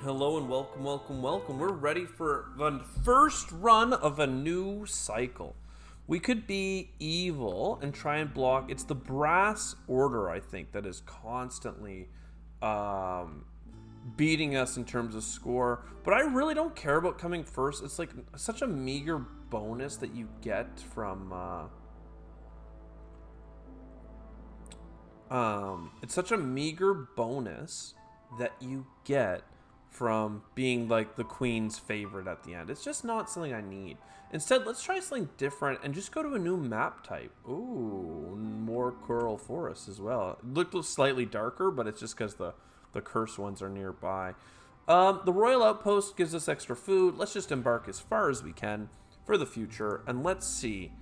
Hello and welcome, welcome, welcome. We're ready for the first run of a new cycle. We could be evil and try and block. It's the Brass Order, I think, that is constantly beating us in terms of score. But I really don't care about coming first. It's like such a meager bonus that you get from... it's such a meager bonus that you get from being like the queen's favorite at the end. It's just not something I need. Instead, let's try something different and just go to a new map type. Ooh, more coral forest as well. It looked slightly darker, but it's just because the cursed ones are nearby. The royal outpost gives us extra food. Let's just embark as far as we can for the future. And let's see.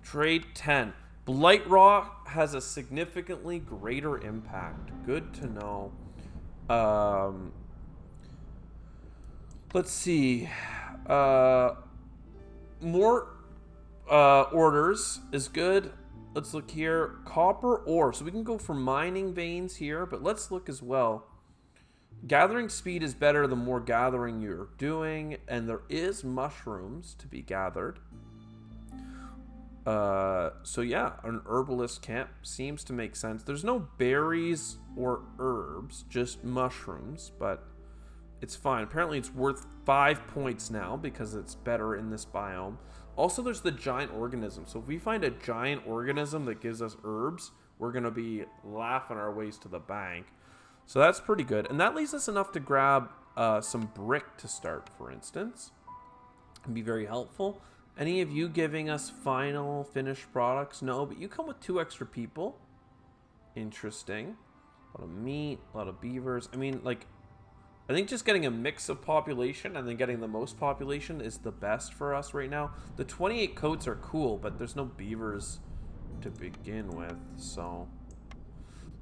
Trade 10. Blight Rock has a significantly greater impact. Good to know. Let's see. More orders is good. Let's look here. Copper ore. So we can go for mining veins here, but let's look as well. Gathering speed is better the more gathering you're doing, and there is mushrooms to be gathered. So yeah, an herbalist camp seems to make sense. There's no berries or herbs, just mushrooms, but it's fine. Apparently it's worth 5 points now because it's better in this biome. Also, there's the giant organism. So if we find a giant organism that gives us herbs, we're going to be laughing our ways to the bank. So that's pretty good. And that leaves us enough to grab some brick to start, for instance. It'd be very helpful. Any of you giving us final finished products? No, but you come with 2 extra people. Interesting. A lot of meat, a lot of beavers. I mean, like, I think just getting a mix of population and then getting the most population is the best for us right now. The 28 coats are cool, but there's no beavers to begin with, so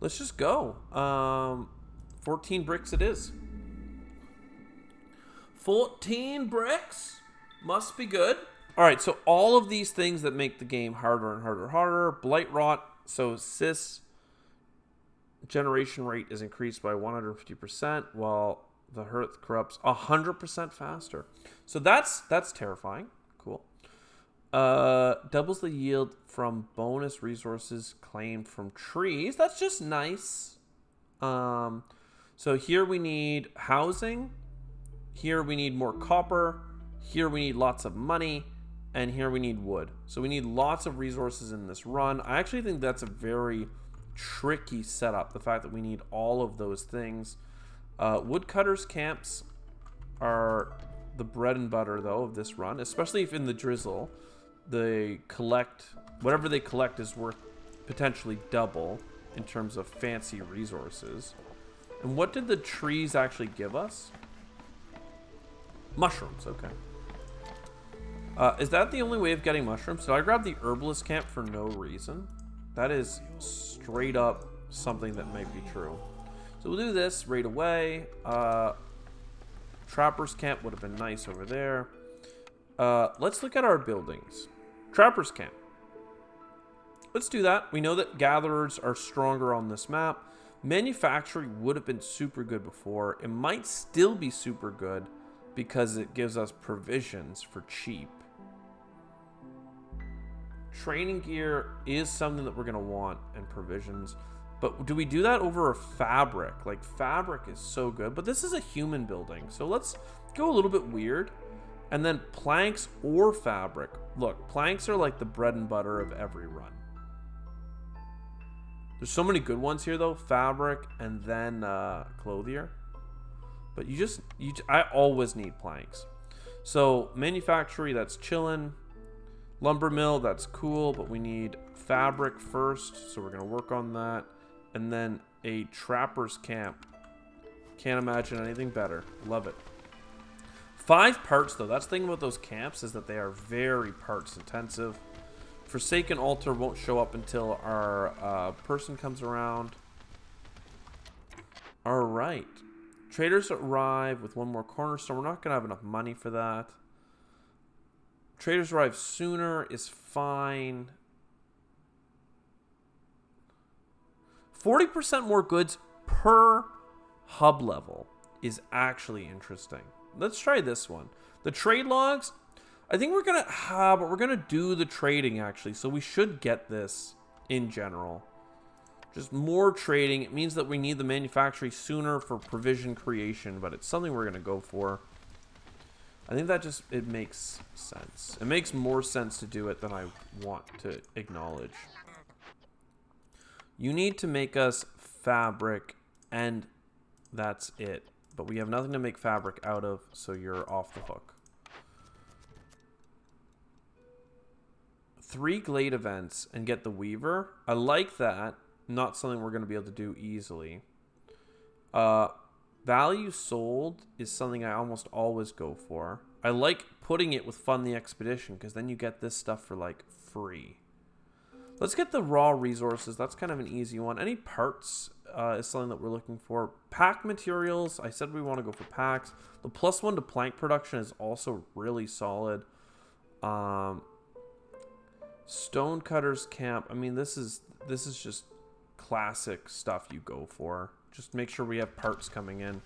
let's just go. 14 bricks it is. 14 bricks must be good. All right, so all of these things that make the game harder and harder. Blight Rot, so Sis generation rate is increased by 150%, while the Hearth corrupts 100% faster. So that's terrifying. Cool. Doubles the yield from bonus resources claimed from trees. That's just nice. So here we need housing. Here we need more copper. Here we need lots of money. And here we need wood. So we need lots of resources in this run. I actually think that's a very tricky setup. The fact that we need all of those things. Woodcutters camps are the bread and butter, though, of this run. Especially if in the drizzle, they collect... Whatever they collect is worth potentially double in terms of fancy resources. And what did the trees actually give us? Mushrooms, okay. Is that the only way of getting mushrooms? Did I grab the herbalist camp for no reason? That is straight up something that might be true. So we'll do this right away. Trapper's camp would have been nice over there. Let's look at our buildings. Trapper's camp. Let's do that. We know that gatherers are stronger on this map. Manufacturing would have been super good before. It might still be super good because it gives us provisions for cheap. Training gear is something that we're going to want, and provisions. But do we do that over a fabric? Like, fabric is so good. But this is a human building. So let's go a little bit weird. And then planks or fabric. Look, planks are like the bread and butter of every run. There's so many good ones here, though. Fabric and then clothier. But I always need planks. So manufactory, that's chillin'. Lumber mill, that's cool, but we need fabric first, so we're gonna work on that. And then a trapper's camp. Can't imagine anything better. Love it. 5 parts, though. That's the thing about those camps, is that they are very parts intensive. Forsaken altar won't show up until our person comes around. All right. Traders arrive with 1 more cornerstone. We're not gonna have enough money for that. Traders arrive sooner is fine. 40% more goods per hub level. is actually interesting. Let's try this one. The trade logs, I think we're gonna but we're gonna do the trading actually, so we should get this in general. Just more trading. It means that we need the manufacturing sooner for provision creation, but it's something we're gonna go for. I think that just, it makes sense. It makes more sense to do it than I want to acknowledge. You need to make us fabric, and that's it. But we have nothing to make fabric out of, so you're off the hook. 3 glade events and get the weaver. I like that. Not something we're going to be able to do easily. Value sold is something I almost always go for. I like putting it with Fund the Expedition, because then you get this stuff for like free. Let's get the raw resources. That's kind of an easy one. Any parts is something that we're looking for. Pack materials. I said we want to go for packs. The +1 to plank production is also really solid. Stonecutters camp. I mean, this is just classic stuff you go for. Just make sure we have parts coming in.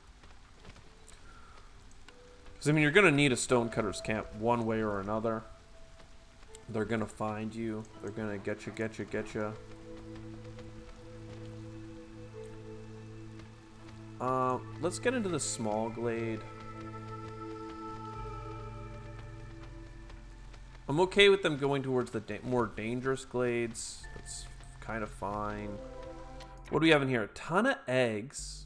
Because, I mean, you're going to need a stonecutters camp one way or another. They're going to find you. They're going to get you. Let's get into the small glade. I'm okay with them going towards the more dangerous glades. That's kind of fine. What do we have in here? A ton of eggs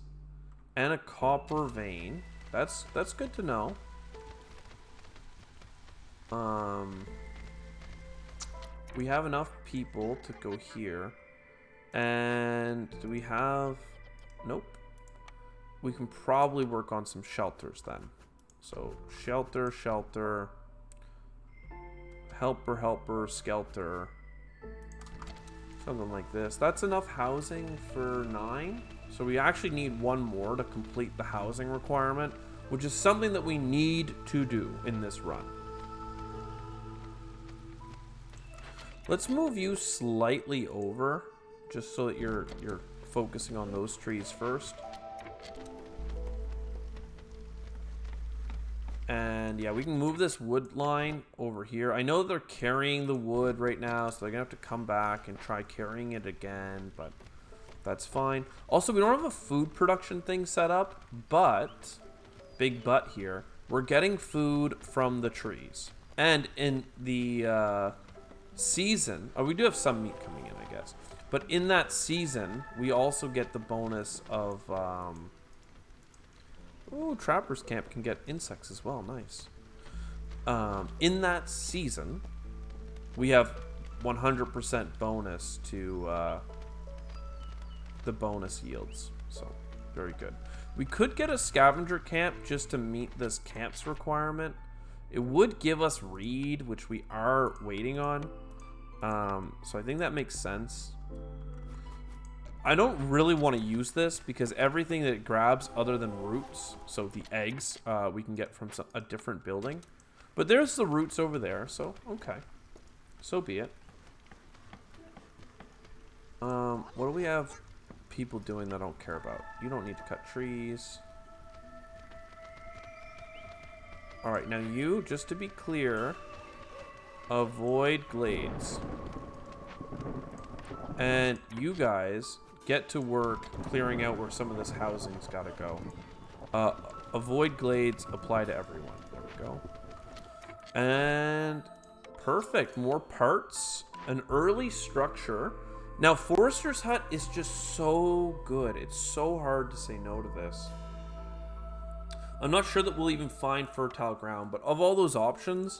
and a copper vein. That's good to know. We have enough people to go here. And do we have... Nope. We can probably work on some shelters then. So shelter, helper, skelter. Something like this. That's enough housing for 9. So we actually need one more to complete the housing requirement, which is something that we need to do in this run. Let's move you slightly over, just so that you're focusing on those trees first. And yeah, we can move this wood line over here. I know they're carrying the wood right now, so they're gonna have to come back and try carrying it again, but that's fine. Also, we don't have a food production thing set up, but, big but here, we're getting food from the trees. And in the season, we do have some meat coming in, I guess. But in that season, we also get the bonus of... Ooh, Trapper's Camp can get insects as well. Nice. In that season, we have 100% bonus to the bonus yields. So, very good. We could get a scavenger camp just to meet this camp's requirement. It would give us reed, which we are waiting on. So I think that makes sense. I don't really want to use this because everything that it grabs other than roots, so the eggs, we can get from a different building. But there's the roots over there, so okay. So be it. What do we have people doing that I don't care about? You don't need to cut trees. Alright, now you, just to be clear, avoid glades. And you guys get to work clearing out where some of this housing's got to go. Avoid glades, apply to everyone. There we go. And perfect. More parts. An early structure. Now, Forester's Hut is just so good. It's so hard to say no to this. I'm not sure that we'll even find fertile ground, but of all those options,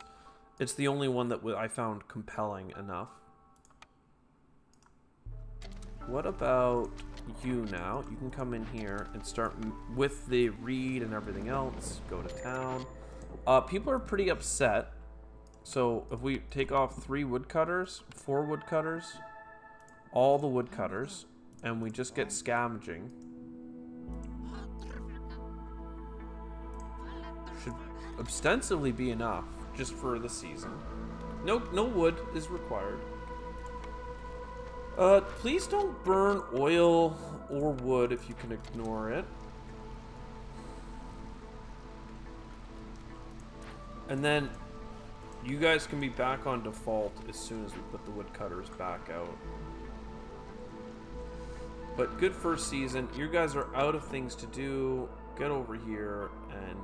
it's the only one that I found compelling enough. What about you now? You can come in here and start with the reed and everything else. Go to town. People are pretty upset. So if we take off 3 woodcutters, 4 woodcutters, all the woodcutters, and we just get scavenging. Should ostensibly be enough just for the season. No wood is required. Please don't burn oil or wood if you can ignore it. And then you guys can be back on default as soon as we put the woodcutters back out. But good first season. You guys are out of things to do. Get over here and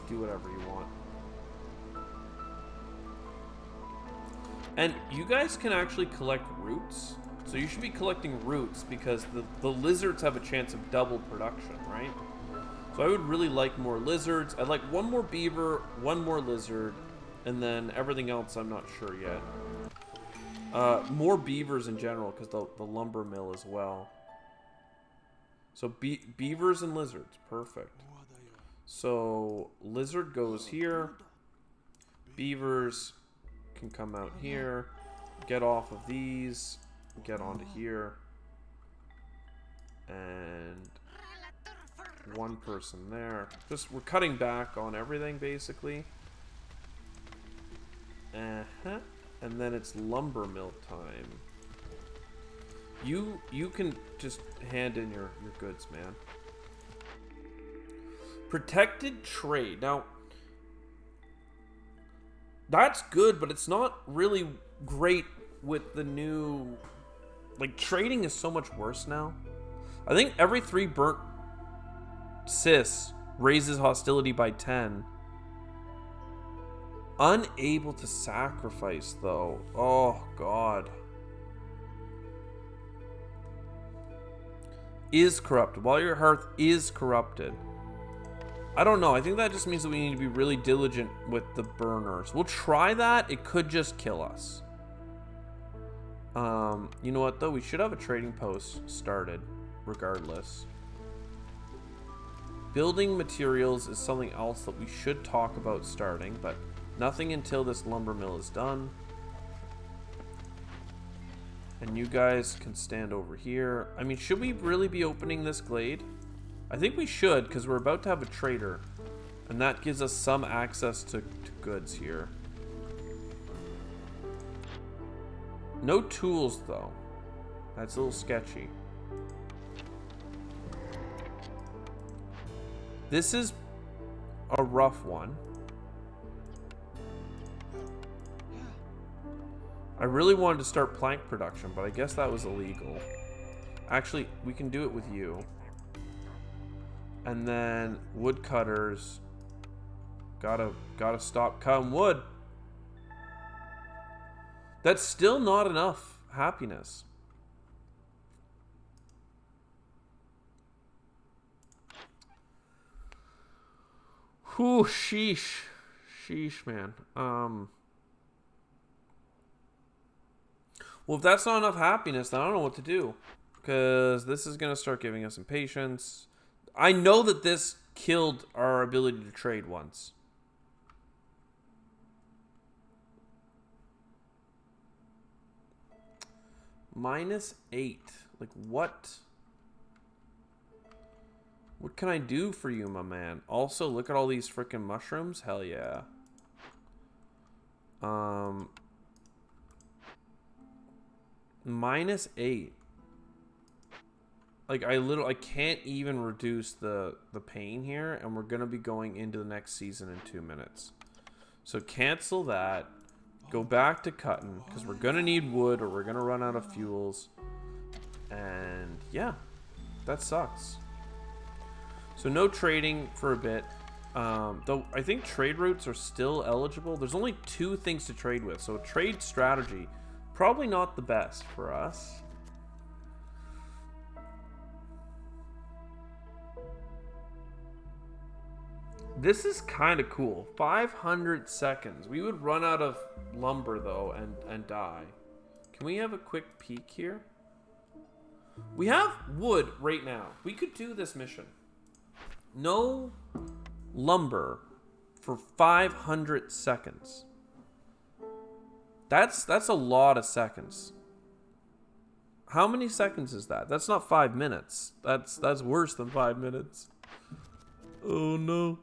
do whatever you want. And you guys can actually collect roots. So you should be collecting roots because the lizards have a chance of double production, right? So I would really like more lizards. I'd like one more beaver, one more lizard, and then everything else I'm not sure yet. More beavers in general because the lumber mill as well. So beavers and lizards, perfect. So lizard goes here. Beavers can come out here. Get off of these. Get onto here. And one person there. Just we're cutting back on everything basically. And then it's lumber mill time. You can just hand in your goods, man. Protected trade. Now, that's good, but it's not really great with the new... Like, trading is so much worse now. I think every 3 burnt cis raises hostility by 10. Unable to sacrifice, though. Oh, God. Is corrupted. While your hearth is corrupted. I don't know. I think that just means that we need to be really diligent with the burners. We'll try that. It could just kill us. You know what, though? We should have a trading post started, regardless. Building materials is something else that we should talk about starting, but nothing until this lumber mill is done. And you guys can stand over here. I mean, should we really be opening this glade? I think we should, because we're about to have a trader. And that gives us some access to goods here. No tools, though. That's a little sketchy. This is a rough one. I really wanted to start plank production, but I guess that was illegal. Actually, we can do it with you. And then woodcutters. Gotta stop cutting wood. That's still not enough happiness. Whew, sheesh. Sheesh, man. Well, if that's not enough happiness, then I don't know what to do. Because this is going to start giving us impatience. I know that this killed our ability to trade once. -8. Like, what? What can I do for you, my man? Also, look at all these freaking mushrooms. Hell yeah. -8. Like, I can't even reduce the pain here, and we're gonna be going into the next season in 2 minutes. So cancel that. Go back to cutting, because we're gonna need wood or we're gonna run out of fuels. And yeah, that sucks. So no trading for a bit. Though I think trade routes are still eligible. There's only 2 things to trade with, so trade strategy probably not the best for us. This is kind of cool. 500 seconds. We would run out of lumber, though, and die. Can we have a quick peek here? We have wood right now. We could do this mission. No lumber for 500 seconds. That's a lot of seconds. How many seconds is that? That's not 5 minutes. That's worse than 5 minutes. Oh, no.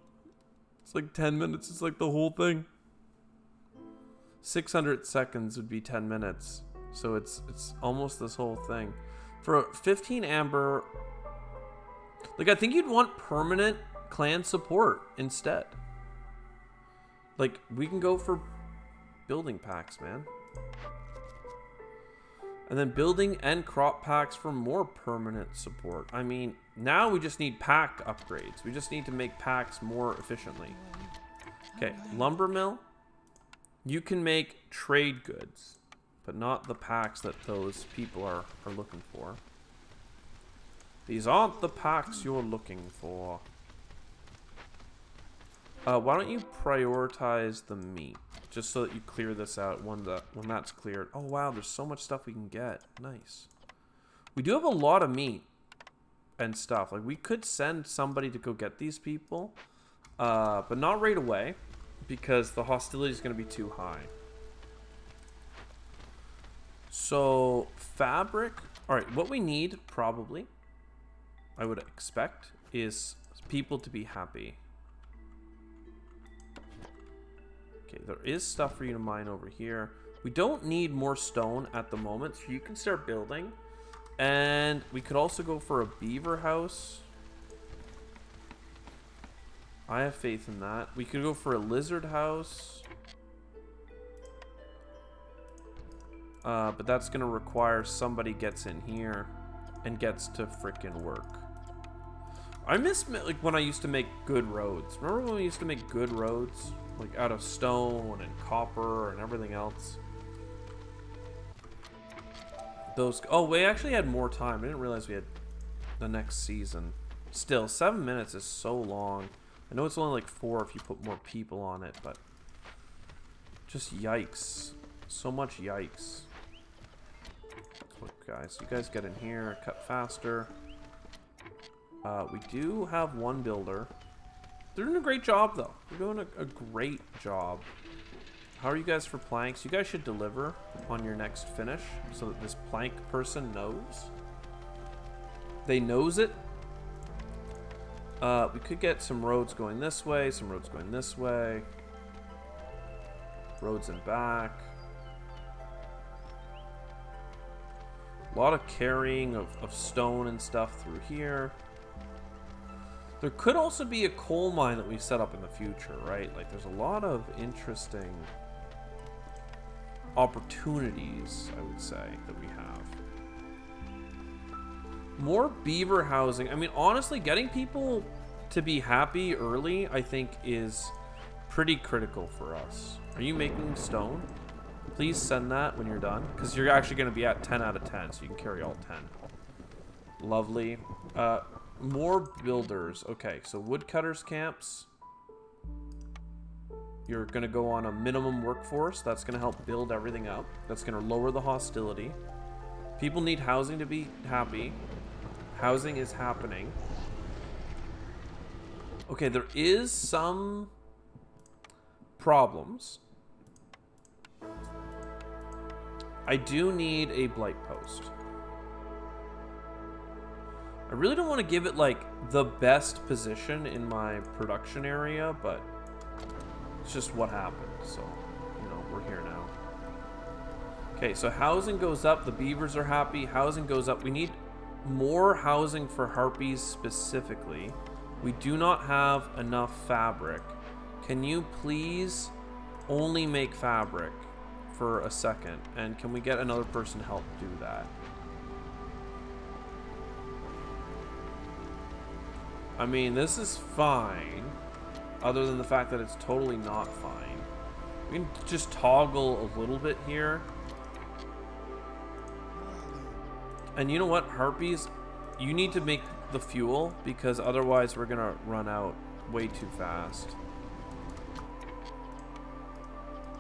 It's like 10 minutes. It's like the whole thing. 600 seconds would be 10 minutes. So it's almost this whole thing. For 15 amber... Like, I think you'd want permanent clan support instead. Like, we can go for building packs, man. And then building and crop packs for more permanent support. I mean, now we just need pack upgrades. We just need to make packs more efficiently. Okay, lumber mill. You can make trade goods, but not the packs that those people are looking for. These aren't the packs you're looking for. Why don't you prioritize the meat? Just so that you clear this out when that's cleared. Oh wow, there's so much stuff we can get. Nice. We do have a lot of meat and stuff. Like, we could send somebody to go get these people, but not right away, because the hostility is going to be too high. So fabric. All right, what we need probably, I would expect, is people to be happy. Okay, there is stuff for you to mine over here. We don't need more stone at the moment, so you can start building. And we could also go for a beaver house. I have faith in that. We could go for a lizard house. But that's going to require somebody gets in here and gets to frickin' work. I miss, like, when I used to make good roads. Remember when we used to make good roads? Like, out of stone and copper and everything else. Those... Oh, we actually had more time. I didn't realize we had the next season. Still, 7 minutes is so long. I know it's only like 4 if you put more people on it, but... Just yikes. So much yikes. Look, guys. You guys get in here. Cut faster. We do have one builder. They're doing a great job, though. They're doing a great job. How are you guys for planks? You guys should deliver on your next finish so that this plank person knows. They knows it. We could get some roads going this way, some roads going this way. Roads and back. A lot of carrying of stone and stuff through here. There could also be a coal mine that we set up in the future, right? Like, there's a lot of interesting opportunities, I would say, that we have. More beaver housing. I mean, honestly, getting people to be happy early, I think, is pretty critical for us. Are you making stone? Please send that when you're done, because you're actually going to be at 10 out of 10, so you can carry all 10. Lovely. More builders. Okay, so woodcutters camps. You're going to go on a minimum workforce. That's going to help build everything up. That's going to lower the hostility. People need housing to be happy. Housing is happening. Okay, there is some problems. I do need a blight post. I really don't want to give it, like, the best position in my production area, but it's just what happened, so, you know, we're here now. Okay, so housing goes up. The beavers are happy. Housing goes up. We need more housing for harpies specifically. We do not have enough fabric. Can you please only make fabric for a second? And can we get another person to help do that? I mean, this is fine, other than the fact that it's totally not fine. We can just toggle a little bit here. And you know what, harpies, you need to make the fuel, because otherwise we're gonna run out way too fast.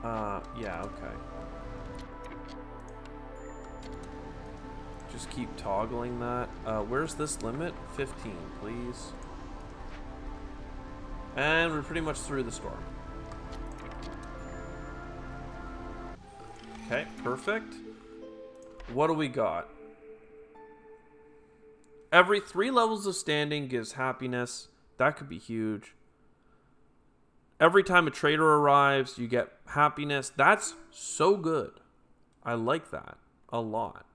Yeah, okay. Just keep toggling that. Where's this limit? 15, please. And we're pretty much through the storm. Okay, perfect. What do we got? Every 3 levels of standing gives happiness. That could be huge. Every time a trader arrives, you get happiness. That's so good. I like that a lot.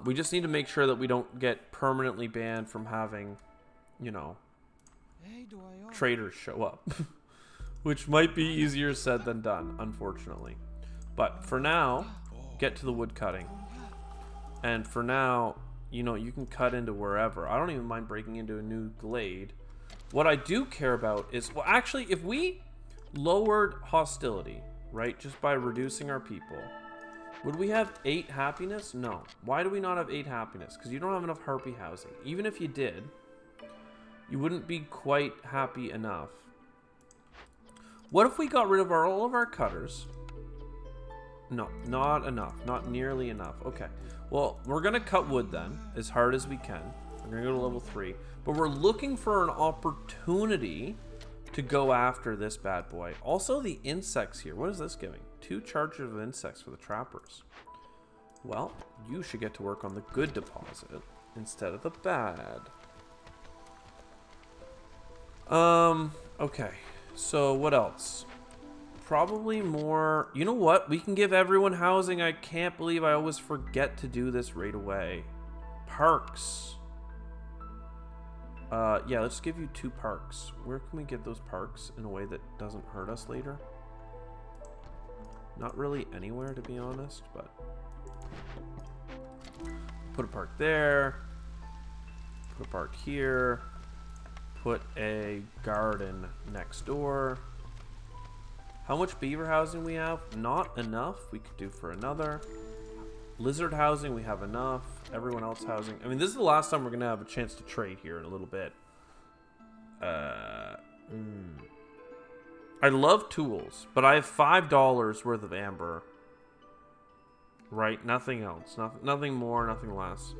We just need to make sure that we don't get permanently banned from having, you know, traders show up. Which might be easier said than done, unfortunately. But for now, get to the wood cutting. And for now, you know, you can cut into wherever. I don't even mind breaking into a new glade. What I do care about is, well, actually, if we lowered hostility, right, just by reducing our people, would we have 8 happiness? No. Why do we not have 8 happiness? Because you don't have enough harpy housing. Even if you did, you wouldn't be quite happy enough. What if we got rid of all of our cutters? No, not enough. Not nearly enough. Okay. Well, we're going to cut wood then, as hard as we can. We're going to go to level 3. But we're looking for an opportunity to go after this bad boy. Also, the insects here. What is this giving? 2 charges of insects for the trappers. Well, you should get to work on the good deposit instead of the bad. Okay. So, what else? Probably more... You know what? We can give everyone housing. I can't believe I always forget to do this right away. Parks. Yeah, let's give you 2 parks. Where can we give those parks in a way that doesn't hurt us later? Not really anywhere, to be honest, but... Put a park there. Put a park here. Put a garden next door. How much beaver housing we have? Not enough. We could do for another. Lizard housing, we have enough. Everyone else housing. I mean, this is the last time we're going to have a chance to trade here in a little bit. I love tools, but I have $5 worth of amber. Right? Nothing else. Nothing more, nothing less.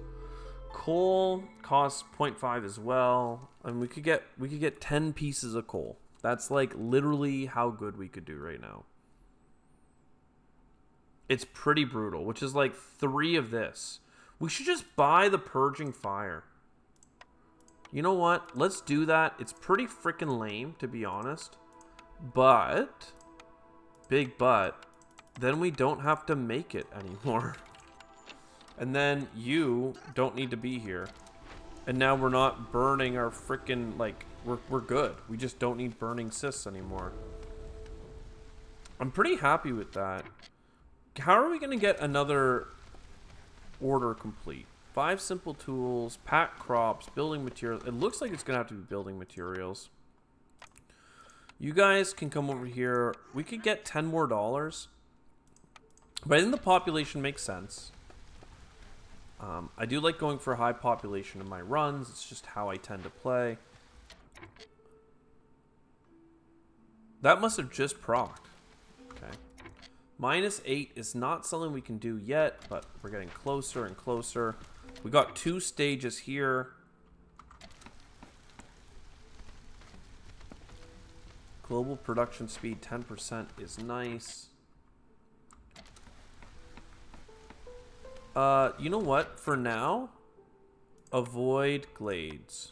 Coal costs 0.5 as well. And we could get 10 pieces of coal. That's like literally how good we could do right now. It's pretty brutal, which is like 3 of this. We should just buy the Purging Fire. You know what? Let's do that. It's pretty freaking lame, to be honest. But, big but, then we don't have to make it anymore. And then you don't need to be here. And now we're not burning our freaking, like, we're good. We just don't need burning cysts anymore. I'm pretty happy with that. How are we going to get another order complete? 5 simple tools, pack crops, building materials. It looks like it's going to have to be building materials. You guys can come over here. We could get 10 more dollars. But I think the population makes sense. I do like going for high population in my runs. It's just how I tend to play. That must have just procced. Okay. -8 is not something we can do yet, but we're getting closer and closer. We got 2 stages here. Global production speed 10% is nice. You know what? For now, avoid glades.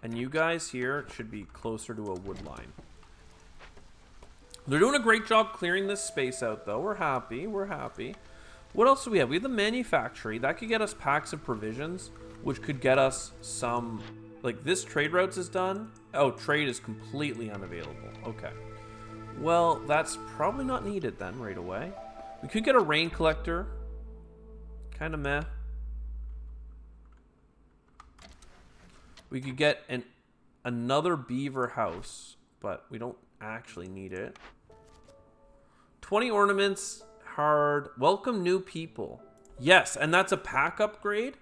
And you guys here should be closer to a wood line. They're doing a great job clearing this space out, though. We're happy. We're happy. What else do we have? We have the manufactory. That could get us packs of provisions, which could get us some... Like, this trade routes is done. Oh, trade is completely unavailable. Okay. Well, that's probably not needed then right away. We could get a rain collector. Kind of meh. We could get another beaver house, but we don't actually need it. 20 ornaments, hard. Welcome new people. Yes, and that's a pack upgrade.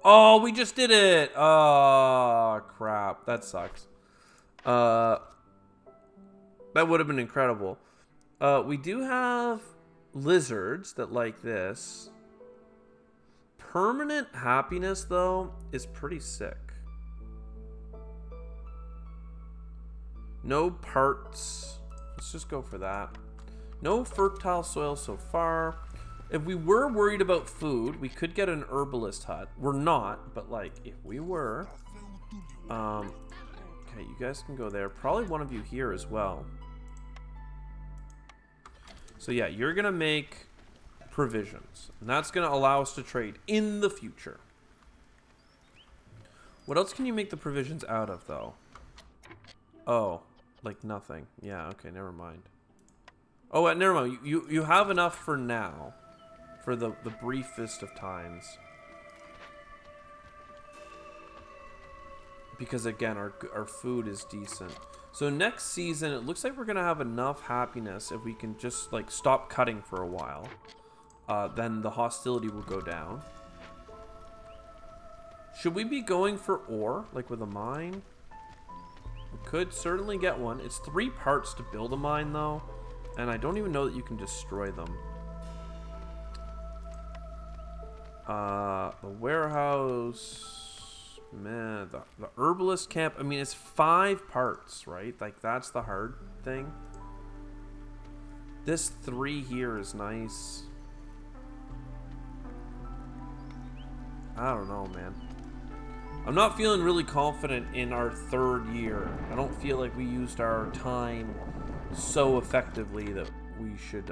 Oh, we just did it. Oh, crap. That sucks. That would have been incredible. We do have lizards that like this. Permanent happiness, though, is pretty sick. No parts. Let's just go for that. No fertile soil so far. If we were worried about food, we could get an herbalist hut. We're not, but like, if we were... okay, you guys can go there. Probably one of you here as well. So yeah, you're gonna make provisions. And that's gonna allow us to trade in the future. What else can you make the provisions out of, though? Oh, like nothing. Yeah, okay, never mind. Oh, never mind. You have enough for now. For the briefest of times. Because again, our food is decent. So next season, it looks like we're going to have enough happiness if we can just like stop cutting for a while. Then the hostility will go down. Should we be going for ore, like with a mine? We could certainly get one. It's 3 parts to build a mine, though. And I don't even know that you can destroy them. The warehouse... Man, the herbalist camp, I mean, it's 5 parts, right? Like, that's the hard thing. This 3 here is nice. I don't know, man. I'm not feeling really confident in our 3rd year. I don't feel like we used our time so effectively that we should,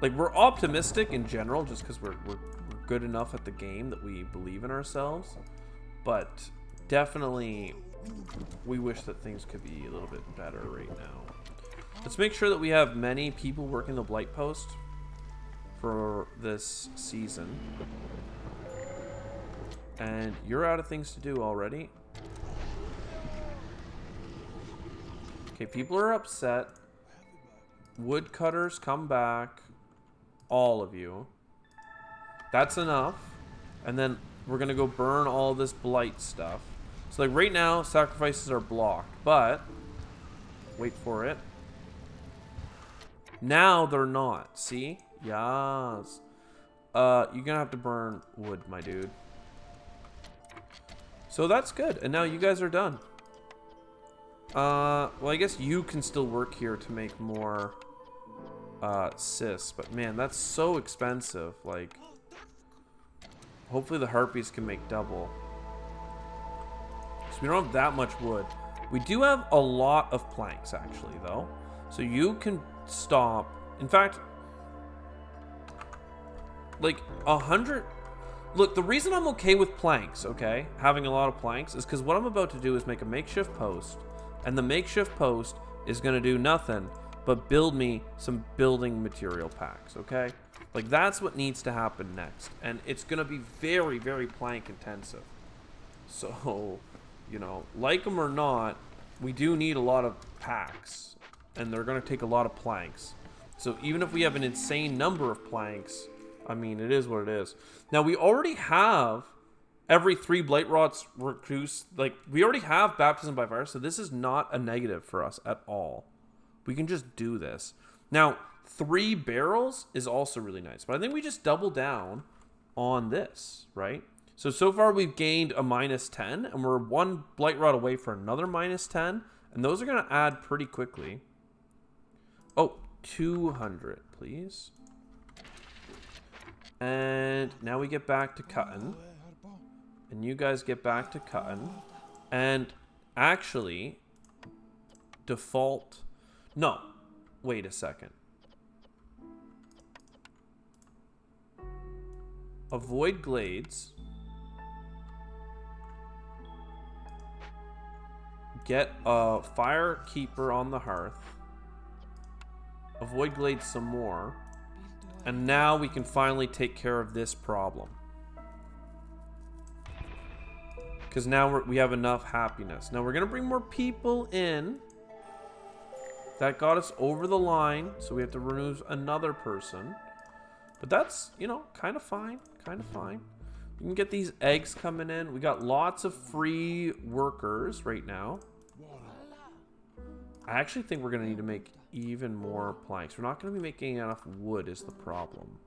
like, we're optimistic in general just because we're good enough at the game that we believe in ourselves. But definitely, we wish that things could be a little bit better right now. Let's make sure that we have many people working the Blight Post for this season. And you're out of things to do already. Okay, people are upset. Woodcutters, come back. All of you. That's enough. And then we're going to go burn all this blight stuff. So, like, right now, sacrifices are blocked. But, wait for it. Now they're not. See? Yes. You're going to have to burn wood, my dude. So that's good. And now you guys are done. Well, I guess you can still work here to make more cis. But man, that's so expensive. Like, hopefully the harpies can make double. So we don't have that much wood. We do have a lot of planks, actually, though. So you can stop. In fact, like 100... Look, the reason I'm okay with planks, okay, having a lot of planks, is because what I'm about to do is make a makeshift post, and the makeshift post is going to do nothing but build me some building material packs, okay? Like, that's what needs to happen next, and it's going to be very, very plank intensive. So, you know, like them or not, we do need a lot of packs, and they're going to take a lot of planks. So even if we have an insane number of planks, I mean, it is what it is. Now, we already have every 3 Blight Rots reduced. Like, we already have Baptism by Fire, so this is not a negative for us at all. We can just do this. Now, 3 barrels is also really nice, but I think we just double down on this, right? So far we've gained a -10, and we're 1 Blight Rot away for another -10, and those are going to add pretty quickly. Oh, 200, please. And now we get back to cutting. And you guys get back to cutting. And actually, default... No. Wait a second. Avoid glades. Get a firekeeper on the hearth. Avoid glades some more. And now we can finally take care of this problem. Because now we have enough happiness. Now we're going to bring more people in. That got us over the line. So we have to remove another person. But that's, you know, kind of fine. Kind of fine. We can get these eggs coming in. We got lots of free workers right now. I actually think we're going to need to make even more planks. We're not going to be making enough wood is the problem.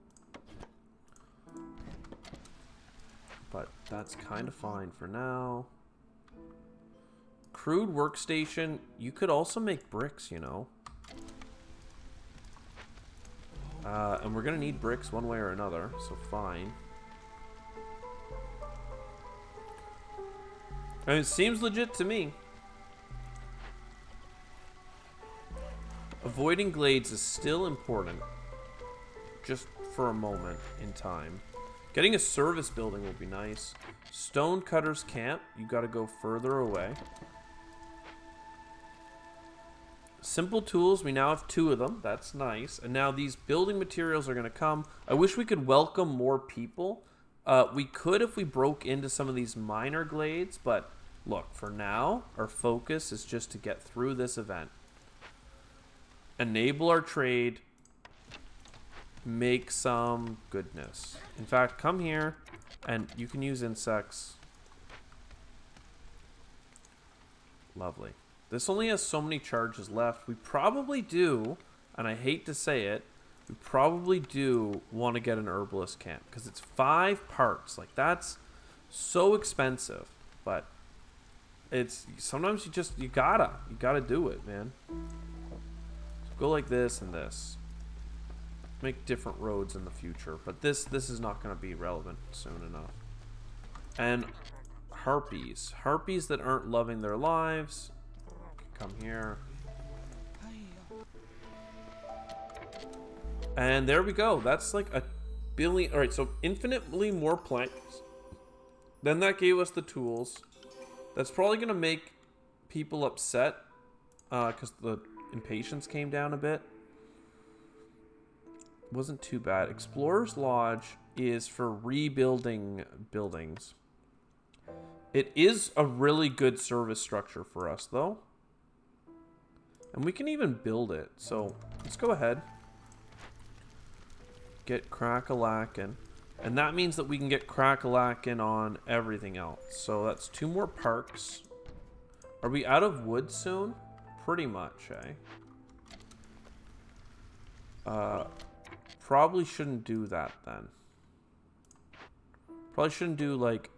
But that's kind of fine for now. Crude workstation. You could also make bricks, you know. And we're going to need bricks one way or another, so fine. I mean, it seems legit to me. Avoiding glades is still important, just for a moment in time. Getting a service building will be nice. Stonecutters camp, you gotta go further away. Simple tools, we now have 2 of them. That's nice. And now these building materials are going to come. I wish we could welcome more people. We could if we broke into some of these minor glades, but look, for now, our focus is just to get through this event. Enable our trade. Make some goodness. In fact, come here, and you can use insects. Lovely. This only has so many charges left. We probably do, and I hate to say it, we probably do want to get an herbalist camp because it's 5 parts. Like, that's so expensive, but it's sometimes you gotta do it, man. So go like this and this. Make different roads in the future, but this is not going to be relevant soon enough. And harpies that aren't loving their lives. Come here. And there we go. That's like a billion. All right, so infinitely more planks. Then that gave us the tools. That's probably going to make people upset because the impatience came down a bit. Wasn't too bad. Explorer's Lodge is for rebuilding buildings. It is a really good service structure for us, though. And we can even build it. So let's go ahead. Get Crack-a-lackin'. And that means that we can get Crack-a-lackin' on everything else. So that's 2 more parks. Are we out of wood soon? Pretty much, eh? Probably shouldn't do that then. Probably shouldn't do, like,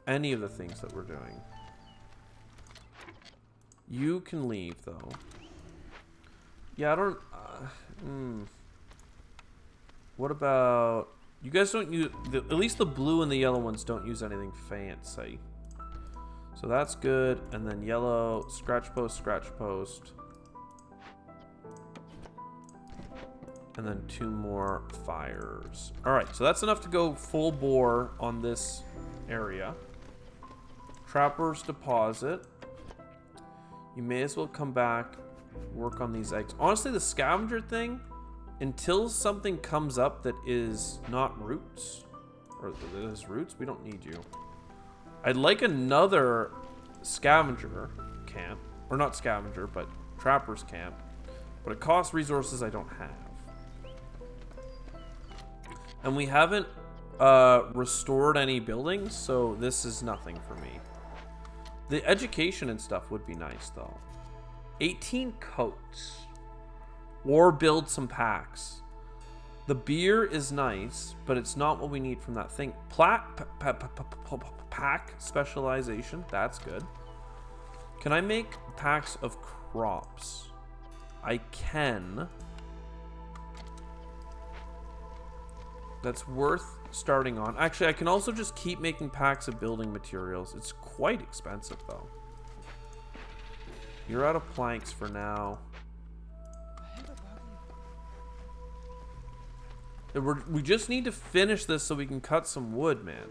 any of the things that we're doing. You can leave, though. Yeah, I don't... What about... You guys don't use... At least the blue and the yellow ones don't use anything fancy. So that's good. And then yellow, scratch post, scratch post. And then 2 more fires. Alright, so that's enough to go full bore on this area. Trapper's Deposit. You may as well come back, work on these eggs. Honestly, the scavenger thing, until something comes up that is not roots, or that is roots, we don't need you. I'd like another scavenger camp, or not scavenger, but trapper's camp, but it costs resources I don't have. And we haven't restored any buildings, so this is nothing for me. The education and stuff would be nice, though. 18 coats. Or build some packs. The beer is nice, but it's not what we need from that thing. Pack specialization, that's good. Can I make packs of crops? I can. That's worth starting on. Actually, I can also just keep making packs of building materials. It's quite expensive, though. You're out of planks for now. We just need to finish this so we can cut some wood, man.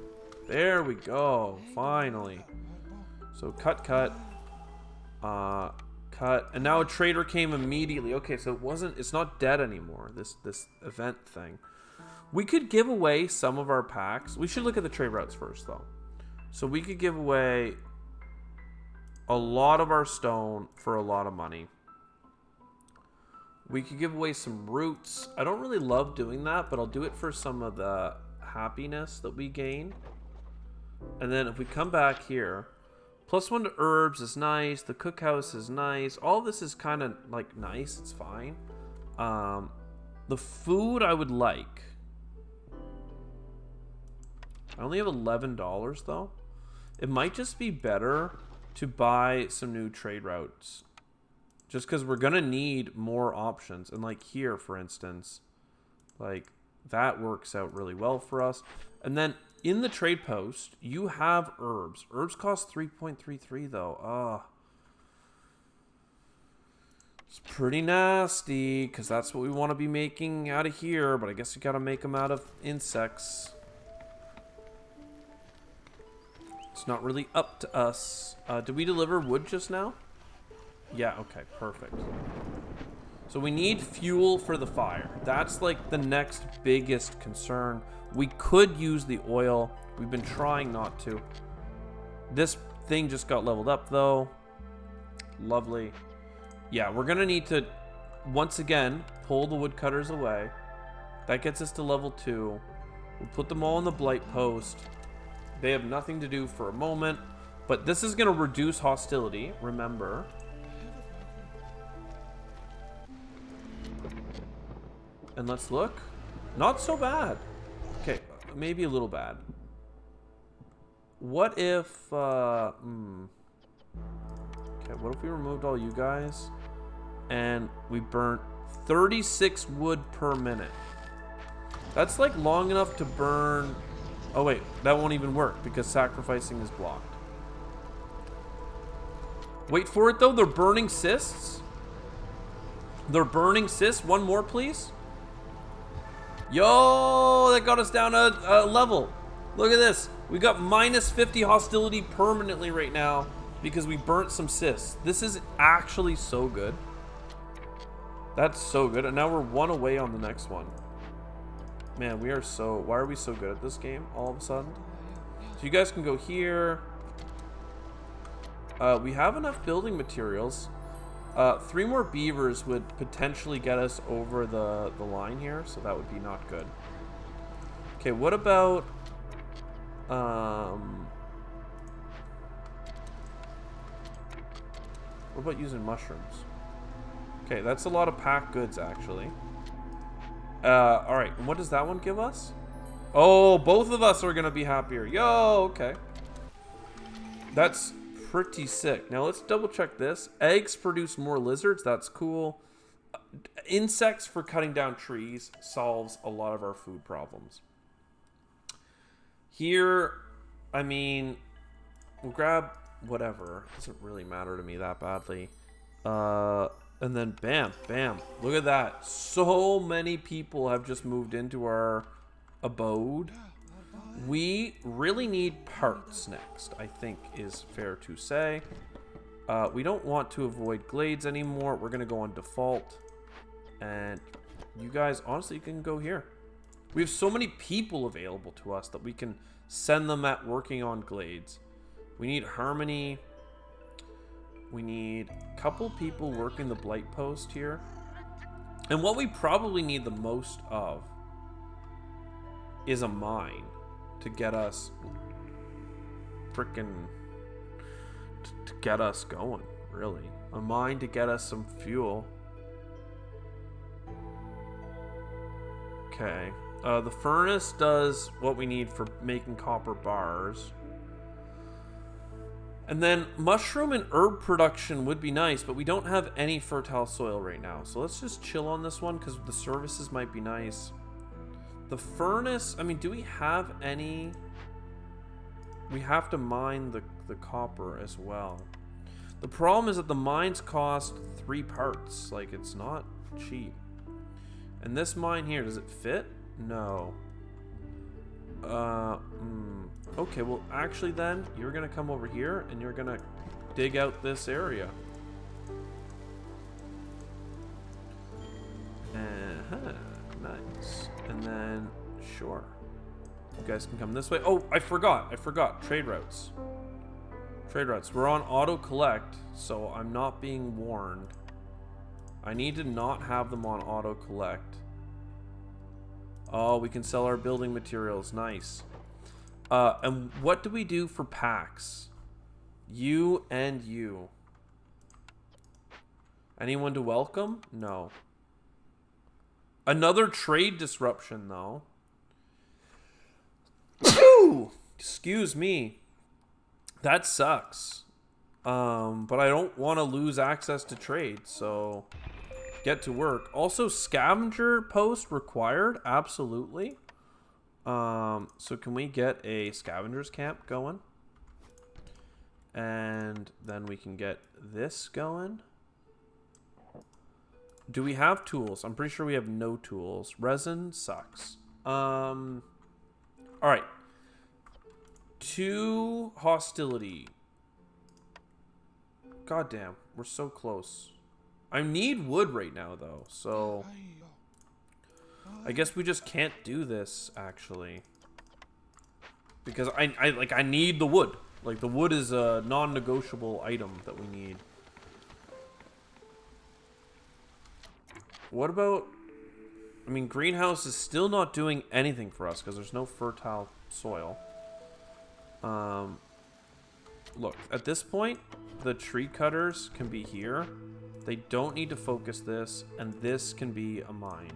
There we go. Finally. So cut. Cut. And now a trader came immediately. Okay, so it's not dead anymore, this event thing. We could give away some of our packs. We should look at the trade routes first, though. So we could give away a lot of our stone for a lot of money. We could give away some roots. I don't really love doing that, but I'll do it for some of the happiness that we gain. And then if we come back here, +1 to herbs is nice. The cookhouse is nice. All this is kind of like nice. It's fine. The food I would like. I only have $11 though. It might just be better to buy some new trade routes. Just because we're going to need more options. And like here, for instance, like that works out really well for us. And then in the trade post, you have herbs. Herbs cost 3.33 though. It's pretty nasty because that's what we want to be making out of here. But I guess you got to make them out of insects. It's not really up to us. Did we deliver wood just now? Yeah, okay, perfect. So we need fuel for the fire. That's like the next biggest concern. We could use the oil. We've been trying not to. This thing just got leveled up though. Lovely. Yeah, we're gonna need to, once again, pull the woodcutters away. That gets us to level 2. We'll put them all on the blight post. They have nothing to do for a moment. But this is gonna reduce hostility, remember. And let's look. Not so bad. Okay, maybe a little bad. What if, okay, what if we removed all you guys and we burnt 36 wood per minute? That's like long enough to burn. Oh wait, that won't even work because sacrificing is blocked. Wait for it though, they're burning cysts. They're burning cysts. One more, please. Yo, that got us down a level. Look at this. We got minus 50 hostility permanently right now because we burnt some cysts. This is actually so good. That's so good. And now we're 1 away on the next one. Man, we are so... Why are we so good at this game all of a sudden? So you guys can go here. We have enough building materials. 3 more beavers would potentially get us over the line here, so that would be not good. Okay, what about... what about using mushrooms? Okay, that's a lot of packed goods, actually. Alright, and what does that one give us? Oh, both of us are going to be happier. Yo, okay. That's pretty sick. Now, let's double check this. Eggs produce more lizards. That's cool. Insects for cutting down trees solves a lot of our food problems. Here, I mean, we'll grab whatever. It doesn't really matter to me that badly. And then bam, bam. Look at that. So many people have just moved into our abode. We really need parts next, I think is fair to say. We don't want to avoid glades anymore. We're going to go on default. And you guys, honestly, you can go here. We have so many people available to us that we can send them at working on glades. We need harmony. We need a couple people working the blight post here. And what we probably need the most of is a mine to get us frickin' to get us going, really. A mine to get us some fuel. Okay. The furnace does what we need for making copper bars. And then mushroom and herb production would be nice, but we don't have any fertile soil right now. So let's just chill on this one because the services might be nice. The furnace, I mean, do we have any? We have to mine the copper as well. The problem is that the mines cost 3 parts. Like, it's not cheap. And this mine here, does it fit? No. Okay, well, actually then, you're going to come over here and you're going to dig out this area. Nice. And then, sure. You guys can come this way. Oh, I forgot. Trade routes. Trade routes. We're on auto collect, so I'm not being warned. I need to not have them on auto collect. Oh, we can sell our building materials. Nice. And what do we do for packs? You and you. Anyone to welcome? No. Another trade disruption, though. Excuse me. That sucks. But I don't want to lose access to trade, so get to work. Also, scavenger post required. Absolutely. So can we get a scavenger's camp going? And then we can get this going. Do we have tools? I'm pretty sure we have no tools. Resin sucks. All right. 2 hostility. God damn, we're so close. I need wood right now, though, so I guess we just can't do this, actually. Because I need the wood. Like, the wood is a non-negotiable item that we need. What about... I mean, greenhouse is still not doing anything for us because there's no fertile soil. Look, at this point, the tree cutters can be here. They don't need to focus this, and this can be a mine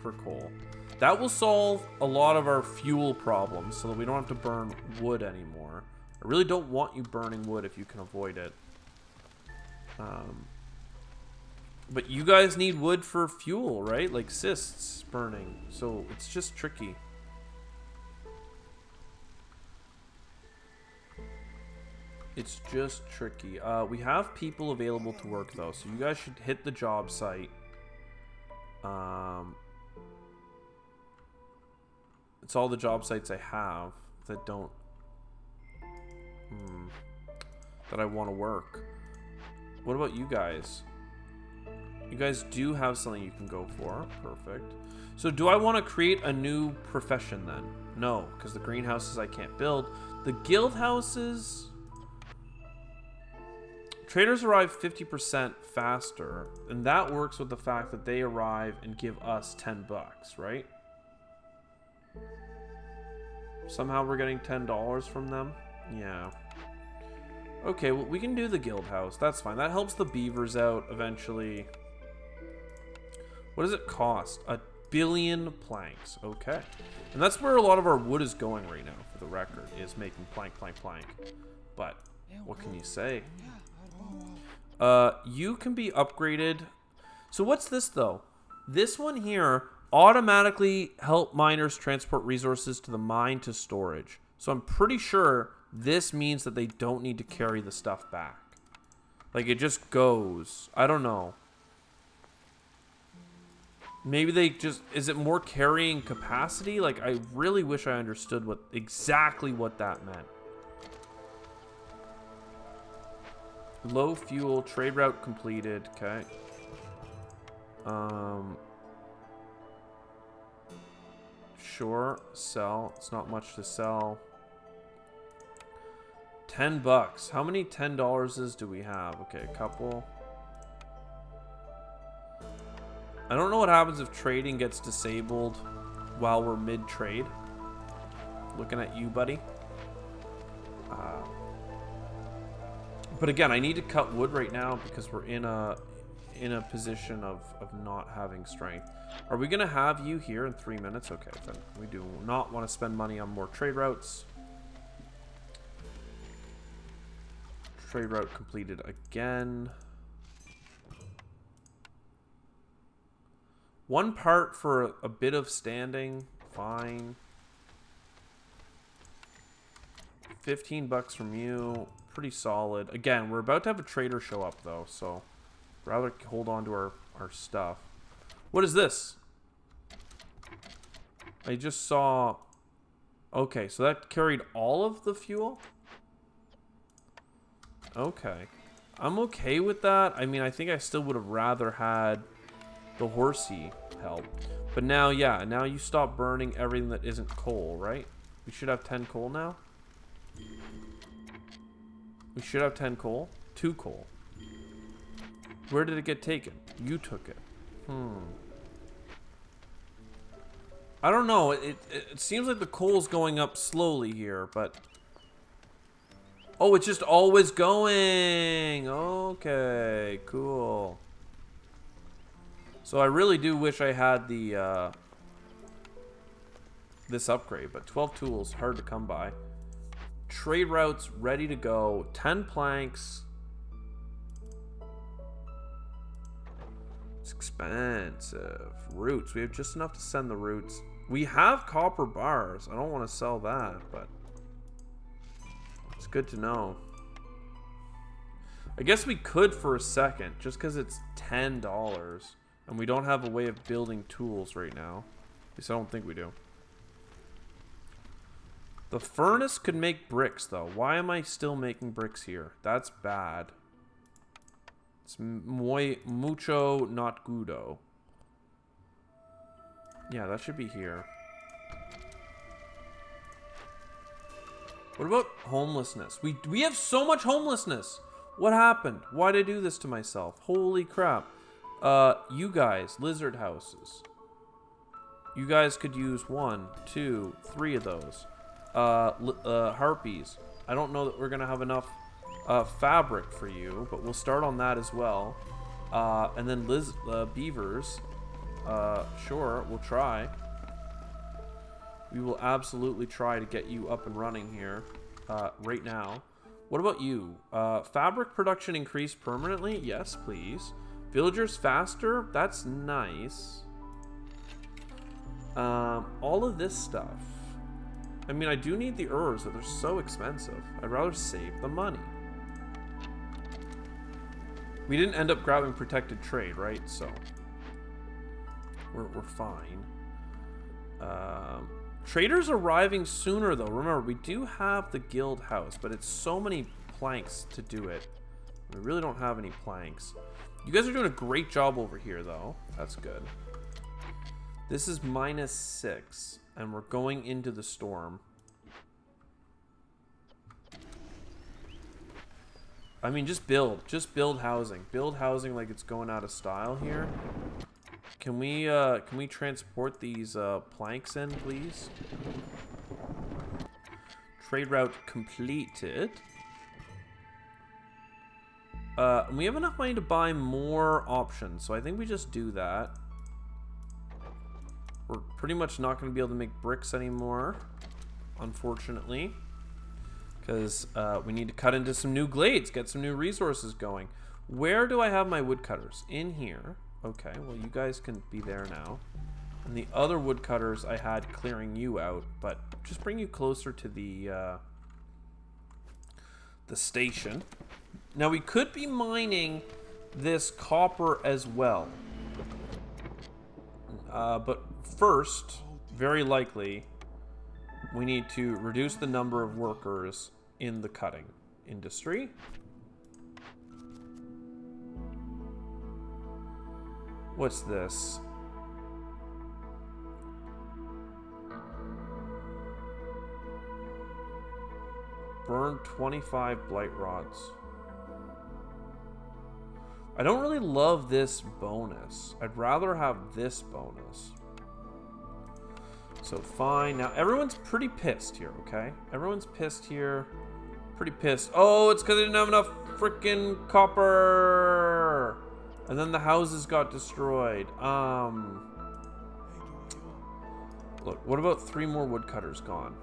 for coal. That will solve a lot of our fuel problems so that we don't have to burn wood anymore. I really don't want you burning wood if you can avoid it. But you guys need wood for fuel, right? Like cysts burning. So it's just tricky. It's just tricky. We have people available to work, though. So you guys should hit the job site. It's all the job sites I have that don't... that I want to work. What about you guys? You guys do have something you can go for. Perfect. So do I want to create a new profession then? No, because the greenhouses I can't build. The guild houses... Traders arrive 50% faster, and that works with the fact that they arrive and give us 10 bucks, right? Somehow we're getting $10 from them? Yeah. Okay, well, we can do the guild house. That's fine. That helps the beavers out eventually. What does it cost? 1 billion planks. Okay. And that's where a lot of our wood is going right now, for the record, is making plank. But what can you say? You can be upgraded. So what's this, though? This one here automatically help miners transport resources to the mine to storage. So I'm pretty sure this means that they don't need to carry the stuff back. Like, it just goes. I don't know. Maybe they just... Is it more carrying capacity? Like, I really wish I understood exactly what that meant. Low fuel, trade route completed. Okay. Sure, sell. It's not much to sell. 10 bucks. How many $10s do we have? Okay, a couple. I don't know what happens if trading gets disabled while we're mid-trade. Looking at you, buddy. But again, I need to cut wood right now because we're in a position of not having strength. Are we going to have you here in 3 minutes? Okay, then we do not want to spend money on more trade routes. Trade route completed again. 1 part for a bit of standing. Fine. 15 bucks from you. Pretty solid. Again, we're about to have a trader show up, though, so rather hold on to our stuff. What is this? I just saw... Okay, so that carried all of the fuel? Okay. I'm okay with that. I mean, I think I still would have rather had the horsey help. But now, yeah, now you stop burning everything that isn't coal, right? We should have 10 coal now? We should have 10 coal. 2 coal. Where did it get taken? You took it. I don't know. It seems like the coal's going up slowly here, but... Oh, it's just always going. Okay, cool. So I really do wish I had the this upgrade, but 12 tools, hard to come by. Trade routes ready to go. 10 planks. It's expensive. Roots. We have just enough to send the roots. We have copper bars. I don't want to sell that, but it's good to know. I guess we could for a second, just because it's $10. And we don't have a way of building tools right now. At least I don't think we do. The furnace could make bricks, though. Why am I still making bricks here? That's bad. It's mucho not gudo. Yeah, that should be here. What about homelessness? We have so much homelessness. What happened? Why did I do this to myself? Holy crap. You guys, lizard houses. You guys could use 1, 2, 3 of those. Harpies. I don't know that we're gonna have enough fabric for you, but we'll start on that as well. And then beavers. Sure, we'll try. We will absolutely try to get you up and running here right now. What about you? Fabric production increased permanently? Yes, please. Villagers faster? That's nice. All of this stuff. I mean, I do need the herbs, but they're so expensive. I'd rather save the money. We didn't end up grabbing protected trade, right? So we're fine. Traders arriving sooner, though. Remember, we do have the guild house, but it's so many planks to do it. We really don't have any planks. You guys are doing a great job over here, though. That's good. This is -6, and we're going into the storm. I mean, just build housing. Build housing like it's going out of style here. Can we transport these planks in, please? Trade route completed. We have enough money to buy more options, so I think we just do that. We're pretty much not going to be able to make bricks anymore, unfortunately, because we need to cut into some new glades, get some new resources going. Where do I have my woodcutters? In here. Okay, well, you guys can be there now. And the other woodcutters I had clearing you out, but just bring you closer to the station. Now, we could be mining this copper as well. But first, very likely, we need to reduce the number of workers in the cutting industry. What's this? Burn 25 blight rods. I don't really love this bonus. I'd rather have this bonus. So fine. Now everyone's pretty pissed here, okay? Everyone's pissed here. Pretty pissed. Oh, it's because I didn't have enough freaking copper. And then the houses got destroyed. Look, what about 3 more woodcutters gone?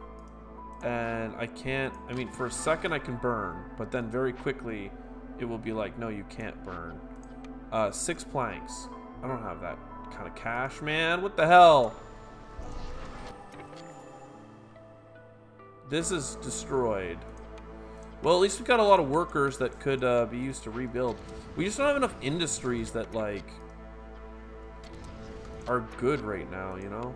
And I can't, I mean, for a second I can burn, but then very quickly it will be like, no, you can't burn. 6 planks. I don't have that kind of cash, man. What the hell? This is destroyed. Well, at least we got a lot of workers that could be used to rebuild. We just don't have enough industries that, like, are good right now, you know?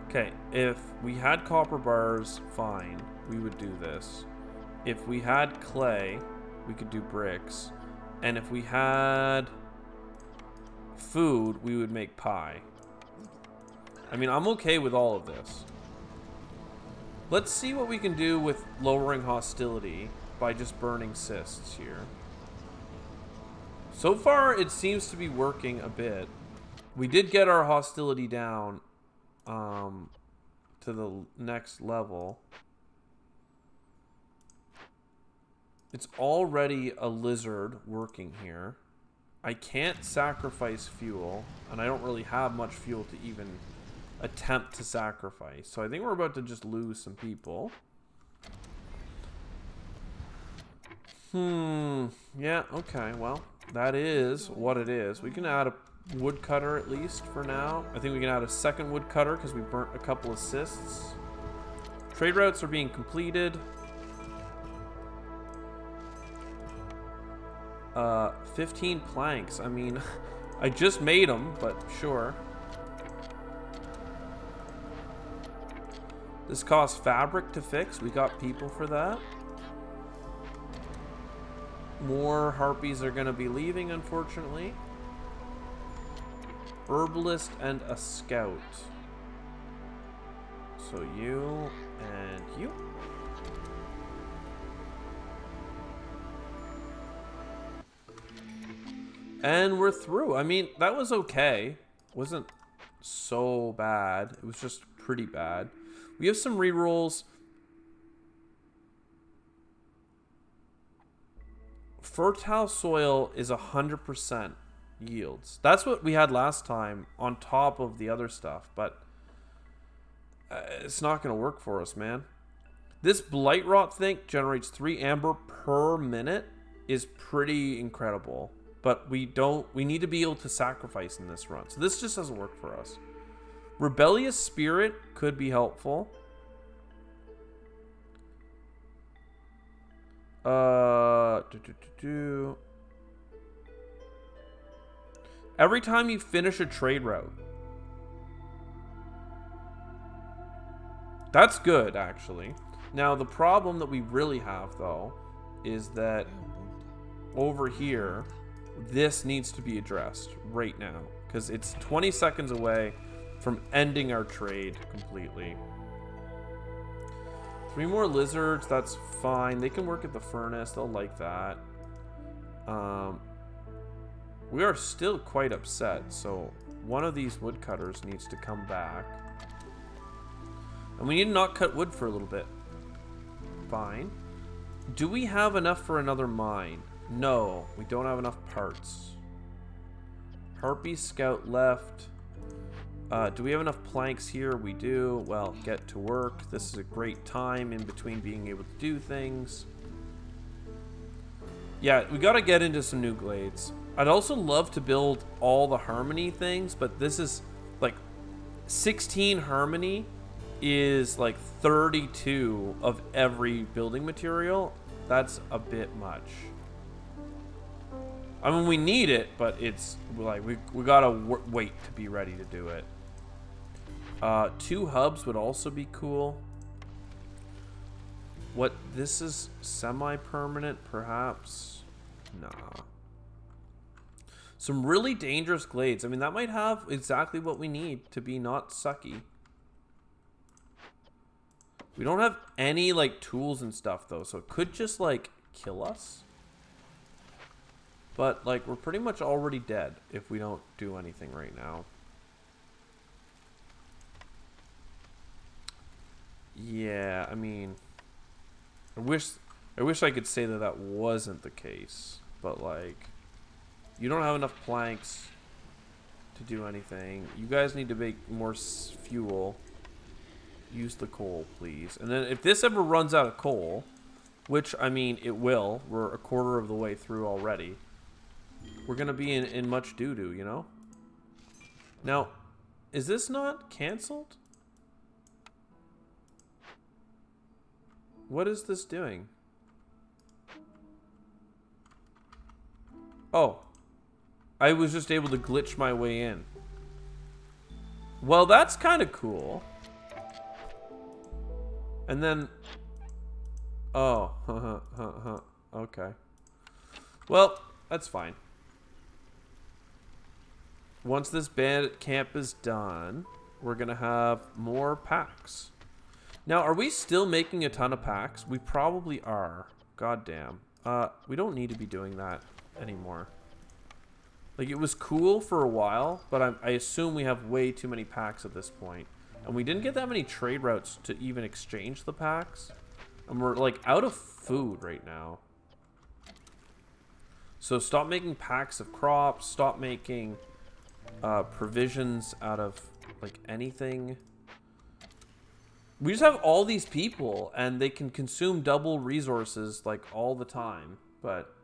Okay, if we had copper bars, fine, we would do this. If we had clay, we could do bricks. And if we had food, we would make pie. I mean, I'm okay with all of this. Let's see what we can do with lowering hostility by just burning cysts here. So far, it seems to be working a bit. We did get our hostility down to the next level. It's already a lizard working here. I can't sacrifice fuel, and I don't really have much fuel to even attempt to sacrifice. So I think we're about to just lose some people. Yeah, okay, well, that is what it is. We can add a woodcutter at least for now. I think we can add a second woodcutter because we burnt a couple of cysts. Trade routes are being completed. 15 planks. I mean, I just made them, but sure. This costs fabric to fix. We got people for that. More harpies are going to be leaving, unfortunately. Herbalist and a scout. So you and you. And we're through. I mean, that was okay. Wasn't so bad. It was just pretty bad. We have some rerolls. Fertile soil is 100% yields. That's what we had last time on top of the other stuff, but it's not going to work for us, man. This blight rot thing generates 3 amber per minute is pretty incredible, but we need to be able to sacrifice in this run. So this just doesn't work for us. Rebellious spirit could be helpful. Every time you finish a trade route. That's good, actually. Now, the problem that we really have, though, is that over here, this needs to be addressed right now, because it's 20 seconds away from ending our trade completely. 3 more lizards, that's fine. They can work at the furnace. They'll like that. We are still quite upset, so one of these woodcutters needs to come back. And we need to not cut wood for a little bit. Fine. Do we have enough for another mine? No, we don't have enough parts. Harpy scout left. Do we have enough planks here? We do. Well, get to work. This is a great time in between being able to do things. Yeah, we gotta get into some new glades. I'd also love to build all the harmony things, but this is like 16 harmony is like 32 of every building material. That's a bit much. I mean, we need it, but it's like we gotta wait to be ready to do it. 2 hubs would also be cool. What, this is semi-permanent, perhaps? Nah. Some really dangerous glades. I mean, that might have exactly what we need to be not sucky. We don't have any, like, tools and stuff, though, so it could just, like, kill us. But, like, we're pretty much already dead if we don't do anything right now. Yeah, I mean, I wish I could say that that wasn't the case, but like, you don't have enough planks to do anything. You guys need to make more fuel. Use the coal, please. And then if this ever runs out of coal, which I mean it will, we're a quarter of the way through already. We're gonna be in much doo-doo, you know. Now, is this not canceled? What is this doing? Oh. I was just able to glitch my way in. Well, that's kind of cool. And then... Oh. Okay. Well, that's fine. Once this bandit camp is done, we're going to have more packs. Now, are we still making a ton of packs? We probably are. God damn. We don't need to be doing that anymore. Like, it was cool for a while, but I assume we have way too many packs at this point. And we didn't get that many trade routes to even exchange the packs. And we're, like, out of food right now. So stop making packs of crops. Stop making provisions out of, like, anything. We just have all these people, and they can consume double resources, like, all the time. But,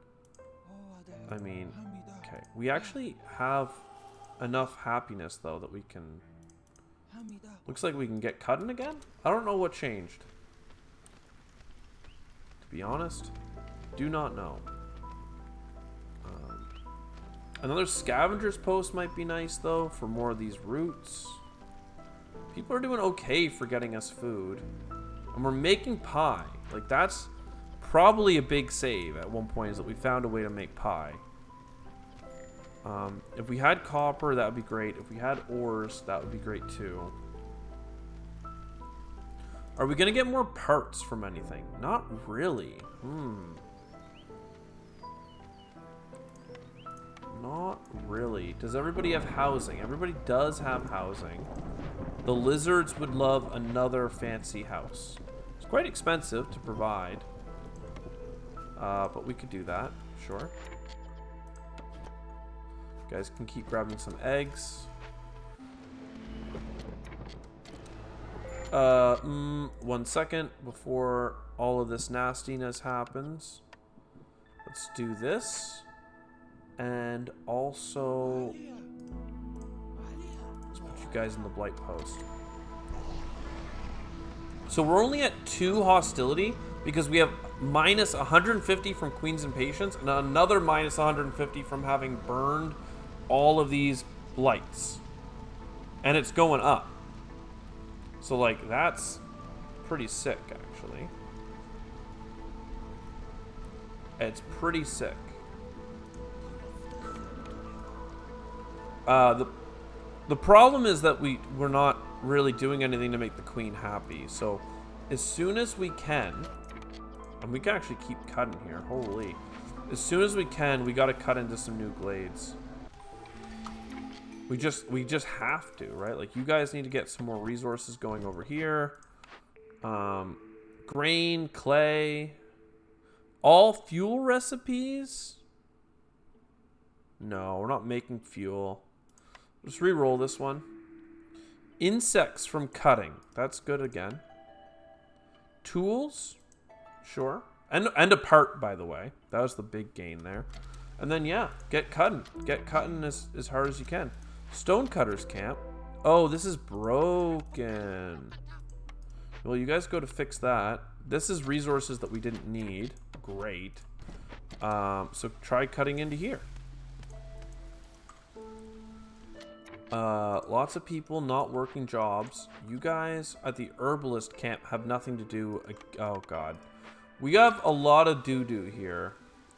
I mean, okay. We actually have enough happiness, though, that we can... Looks like we can get cutting again? I don't know what changed. To be honest, do not know. Another scavenger's post might be nice, though, for more of these roots. People are doing okay for getting us food. And we're making pie. Like, that's probably a big save at one point is that we found a way to make pie. If we had copper, that would be great. If we had ores, that would be great too. Are we going to get more parts from anything? Not really. Not really. Does everybody have housing? Everybody does have housing. The lizards would love another fancy house. It's quite expensive to provide. But we could do that. Sure. You guys can keep grabbing some eggs. 1 second before all of this nastiness happens. Let's do this. And also, let's put you guys in the blight post. So we're only at 2 hostility because we have minus 150 from Queen's Impatience and another minus 150 from having burned all of these blights. And it's going up. So, like, that's pretty sick, actually. It's pretty sick. The problem is that we're not really doing anything to make the queen happy. So, as soon as we can, and we can actually keep cutting here. Holy. As soon as we can, we got to cut into some new glades. We just have to, right? Like, you guys need to get some more resources going over here. Grain, clay, all fuel recipes. No, we're not making fuel. Just re-roll this one. Insects from cutting. That's good again. Tools. Sure. And a part, by the way. That was the big gain there. And then, yeah, get cutting. Get cutting as hard as you can. Stonecutter's camp. Oh, this is broken. Well, you guys go to fix that. This is resources that we didn't need. Great. So try cutting into here. Lots of people not working jobs. You guys at the herbalist camp have nothing to do. Oh, God. We have a lot of doo-doo here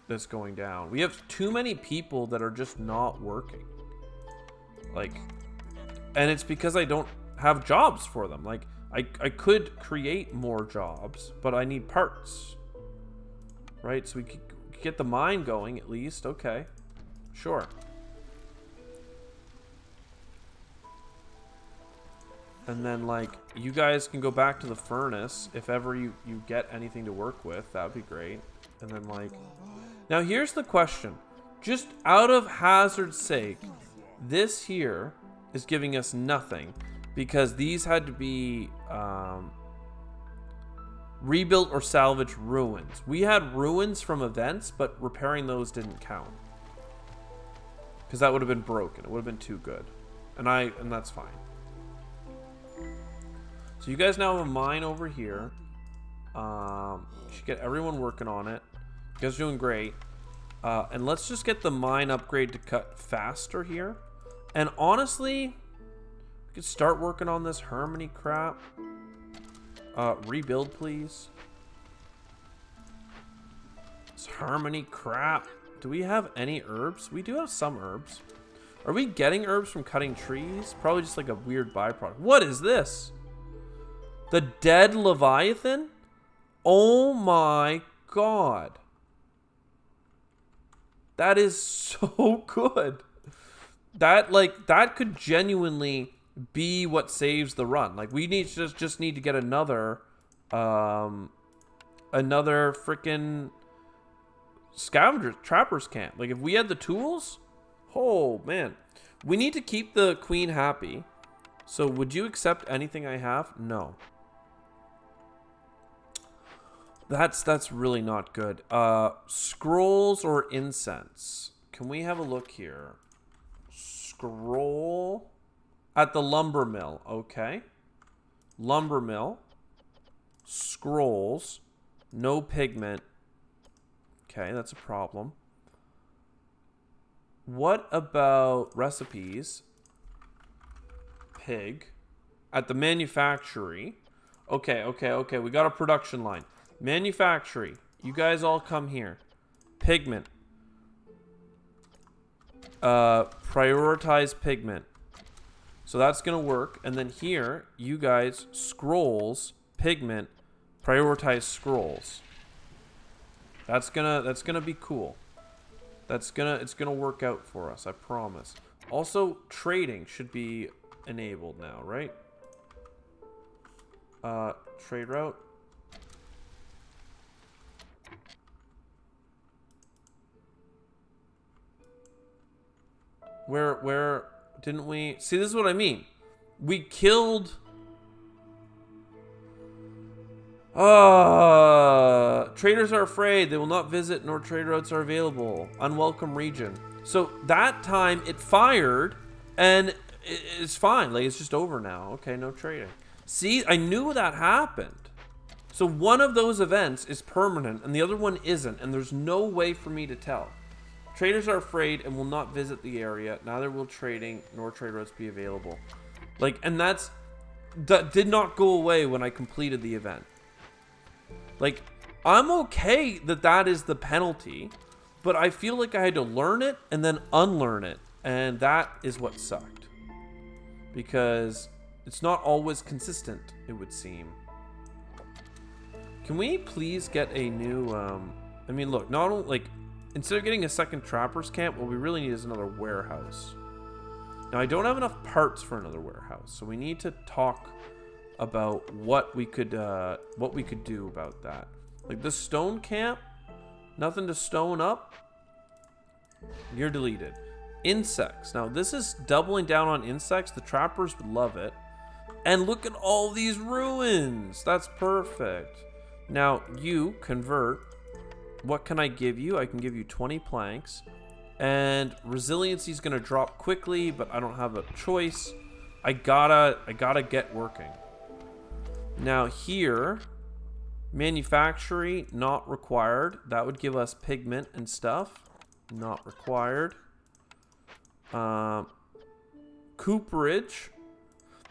that's going down. We have too many people that are just not working. Like, and it's because I don't have jobs for them. Like, I could create more jobs, but I need parts. Right? So we could get the mine going at least. Okay. Sure. And then, like, you guys can go back to the furnace if ever you get anything to work with. That would be great. And then, like, now here's the question. Just out of hazard's sake, this here is giving us nothing because these had to be rebuilt or salvaged ruins. We had ruins from events, but repairing those didn't count because that would have been broken. It would have been too good, and that's fine. So you guys now have a mine over here. You should get everyone working on it. You guys are doing great. And let's just get the mine upgrade to cut faster here. And honestly, we could start working on this harmony crap. Rebuild, please. This harmony crap. Do we have any herbs? We do have some herbs. Are we getting herbs from cutting trees? Probably just like a weird byproduct. What is this? The dead Leviathan? Oh my God. That is so good. That could genuinely be what saves the run. Like, we need to just need to get another freaking scavenger trappers camp. Like, if we had the tools, oh man. We need to keep the queen happy. So would you accept anything I have? No. That's really not good. Scrolls or incense? Can we have a look here? Scroll at the lumber mill. Okay. Lumber mill. Scrolls. No pigment. Okay, that's a problem. What about recipes? Pig. At the manufactory. Okay. We got a production line. Manufactory. You guys all come here. Pigment. Prioritize pigment. So that's gonna work. And then here, you guys, scrolls, pigment, prioritize scrolls. That's gonna be cool. It's gonna work out for us, I promise. Also, trading should be enabled now, right? Trade route. Where didn't we see? This is what I mean. We killed. Traders are afraid. They will not visit, nor trade routes are available. Unwelcome region. So that time it fired, and it's fine. Like, it's just over now. Okay, no trading. See, I knew that happened. So one of those events is permanent, and the other one isn't, and there's no way for me to tell. Traders are afraid and will not visit the area. Neither will trading nor trade routes be available. Like, and that did not go away when I completed the event. Like, I'm okay that is the penalty, but I feel like I had to learn it and then unlearn it, and that is what sucked. Because it's not always consistent, it would seem. Can we please get a new, I mean, look, not only, like, instead of getting a second trapper's camp, what we really need is another warehouse. Now, I don't have enough parts for another warehouse, so we need to talk about what we could do about that. Like, the stone camp, nothing to stone up. You're deleted. Insects. Now, this is doubling down on insects. The trappers would love it. And look at all these ruins. That's perfect. Now, you convert. What can I give you? I can give you 20 planks. And resiliency is going to drop quickly, but I don't have a choice. I gotta get working. Now here, manufacturing, not required. That would give us pigment and stuff. Not required. Cooperage.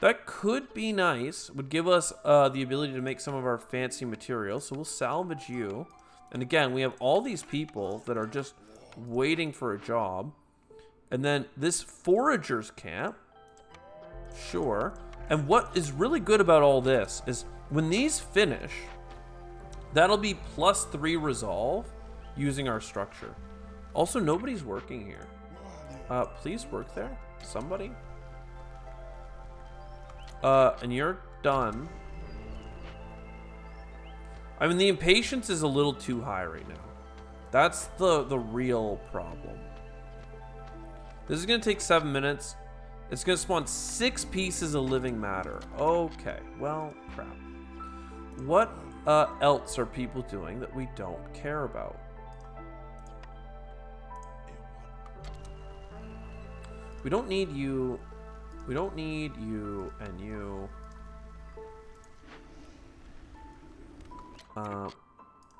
That could be nice. Would give us the ability to make some of our fancy materials. So we'll salvage you. And again, we have all these people that are just waiting for a job. And then this forager's camp. Sure. And what is really good about all this is when these finish, that'll be +3 resolve using our structure. Also, nobody's working here. Please work there. Somebody. And you're done. I mean, the impatience is a little too high right now. That's the real problem. This is going to take 7 minutes. It's going to spawn 6 pieces of living matter. Okay, well, crap. What else are people doing that we don't care about? We don't need you. We don't need you and you.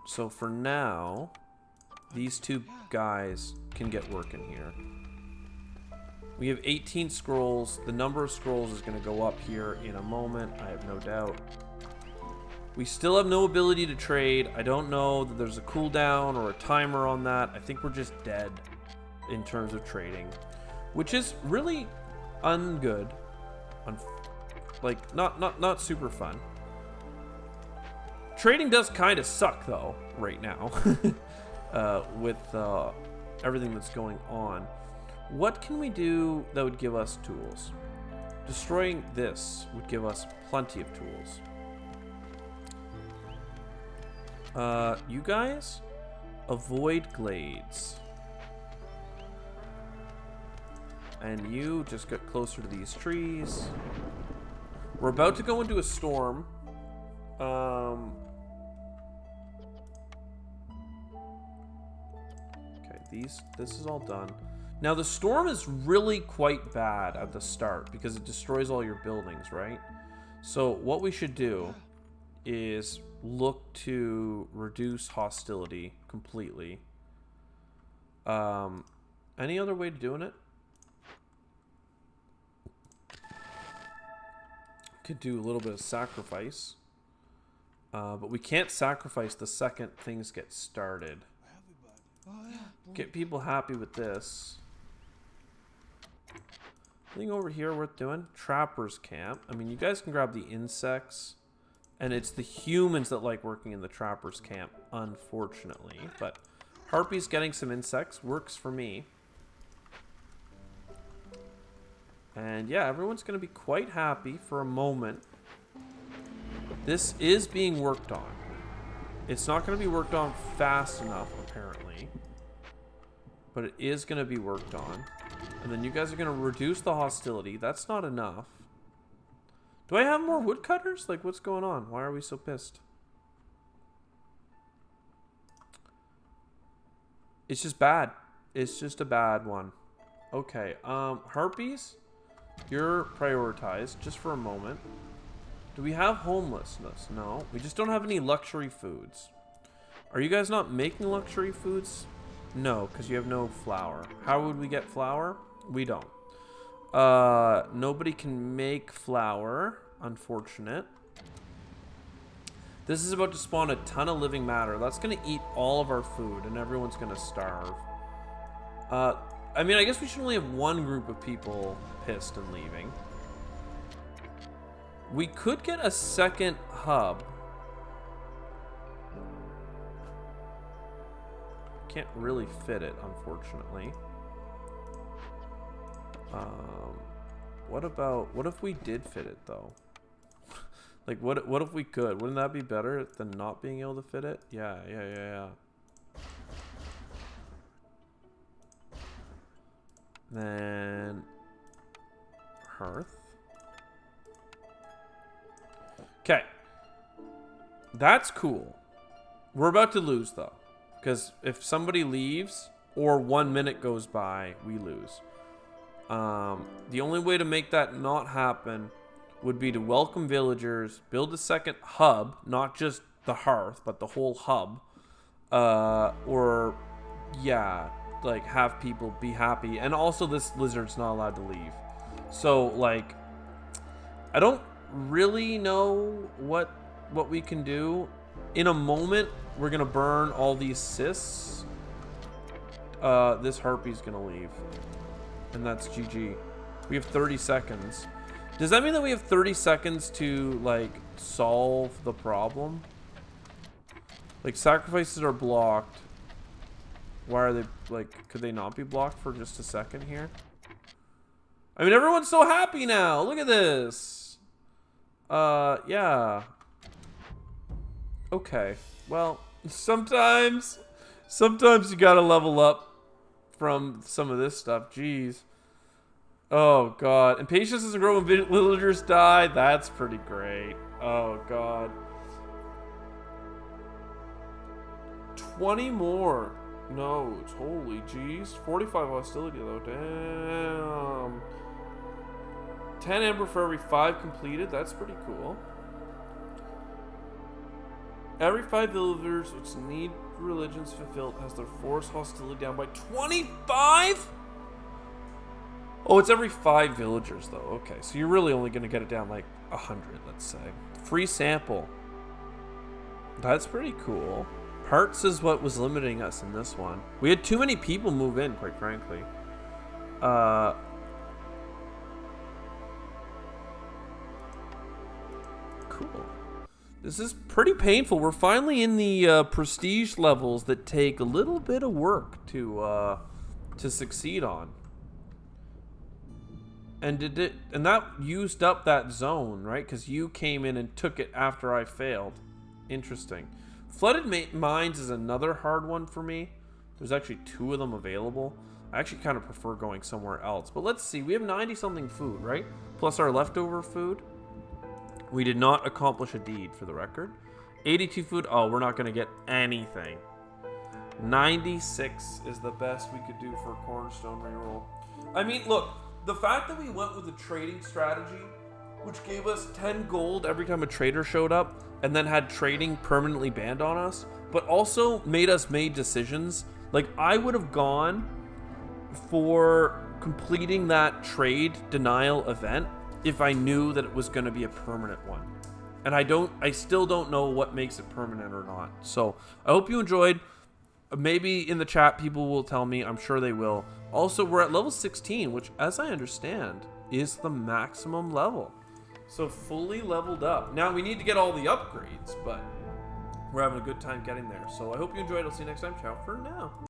So for now, these 2 guys can get working here. We have 18 scrolls. The number of scrolls is going to go up here in a moment. I have no doubt. We still have no ability to trade. I don't know that there's a cooldown or a timer on that. I think we're just dead in terms of trading, which is really ungood. Like, not super fun. Trading does kind of suck, though, right now, with everything that's going on. What can we do that would give us tools? Destroying this would give us plenty of tools. You guys, avoid glades. And you just get closer to these trees. We're about to go into a storm. Okay, this is all done. Now, the storm is really quite bad at the start because it destroys all your buildings, right? So what we should do is look to reduce hostility completely. Any other way of doing it? Could do a little bit of sacrifice. But we can't sacrifice the second things get started. Get people happy with this. Anything over here worth doing? Trapper's camp. I mean, you guys can grab the insects. And it's the humans that like working in the Trapper's camp, unfortunately. But Harpy's getting some insects. Works for me. And yeah, everyone's going to be quite happy for a moment. This is being worked on. It's not going to be worked on fast enough, apparently. But it is going to be worked on. And then you guys are going to reduce the hostility. That's not enough. Do I have more woodcutters? Like, what's going on? Why are we so pissed? It's just bad. It's just a bad one. Okay, Harpies, you're prioritized just for a moment. Do we have homelessness? No. We just don't have any luxury foods. Are you guys not making luxury foods? No, because you have no flour. How would we get flour? We don't. Nobody can make flour. Unfortunate. This is about to spawn a ton of living matter. That's going to eat all of our food, and everyone's going to starve. I mean, I guess we should only have one group of people pissed and leaving. We could get a second hub. Can't really fit it, unfortunately. What if we did fit it, though? Like, what if we could? Wouldn't that be better than not being able to fit it? Yeah. Then hearth. Okay. That's cool. We're about to lose, though. Because if somebody leaves or 1 minute goes by, we lose. The only way to make that not happen would be to welcome villagers, build a second hub, not just the hearth, but the whole hub. Or, yeah, like, have people be happy. And also, this lizard's not allowed to leave. So, like, I don't really know what we can do. In a moment, we're gonna burn all these cysts. This harpy's gonna leave. And that's GG. We have 30 seconds. Does that mean that we have 30 seconds to, like, solve the problem? Like, sacrifices are blocked. Why are they, like, could they not be blocked for just a second here? I mean, everyone's so happy now. Look at this. Yeah. Okay. Well, sometimes you gotta level up from some of this stuff. Jeez. Oh, God. And patience doesn't grow when villagers die. That's pretty great. Oh, God. 20 more nodes. Holy jeez. 45 hostility, though. Damn. 10 amber for every 5 completed. That's pretty cool. Every 5 villagers which need religions fulfilled has their force hostility down by 25? Oh, it's every 5 villagers, though. Okay, so you're really only going to get it down like 100, let's say. Free sample. That's pretty cool. Parts is what was limiting us in this one. We had too many people move in, quite frankly. Cool. This is pretty painful. We're finally in the prestige levels that take a little bit of work to succeed on. And that used up that zone, right? Because you came in and took it after I failed. Interesting. Flooded mines is another hard one for me. There's actually 2 of them available. I actually kind of prefer going somewhere else. But let's see. We have 90-something food, right? Plus our leftover food. We did not accomplish a deed, for the record. 82 food. Oh, we're not going to get anything. 96 is the best we could do for a cornerstone reroll. I mean, look. The fact that we went with a trading strategy, which gave us 10 gold every time a trader showed up, and then had trading permanently banned on us, but also made us make decisions. Like, I would have gone for completing that trade denial event if I knew that it was going to be a permanent one. And I still don't know what makes it permanent or not. So I hope you enjoyed. Maybe in the chat people will tell me. I'm sure they will. Also, we're at level 16, which, as I understand, is the maximum level. So fully leveled up. Now we need to get all the upgrades, but we're having a good time getting there. So I hope you enjoyed. I'll see you next time. Ciao for now.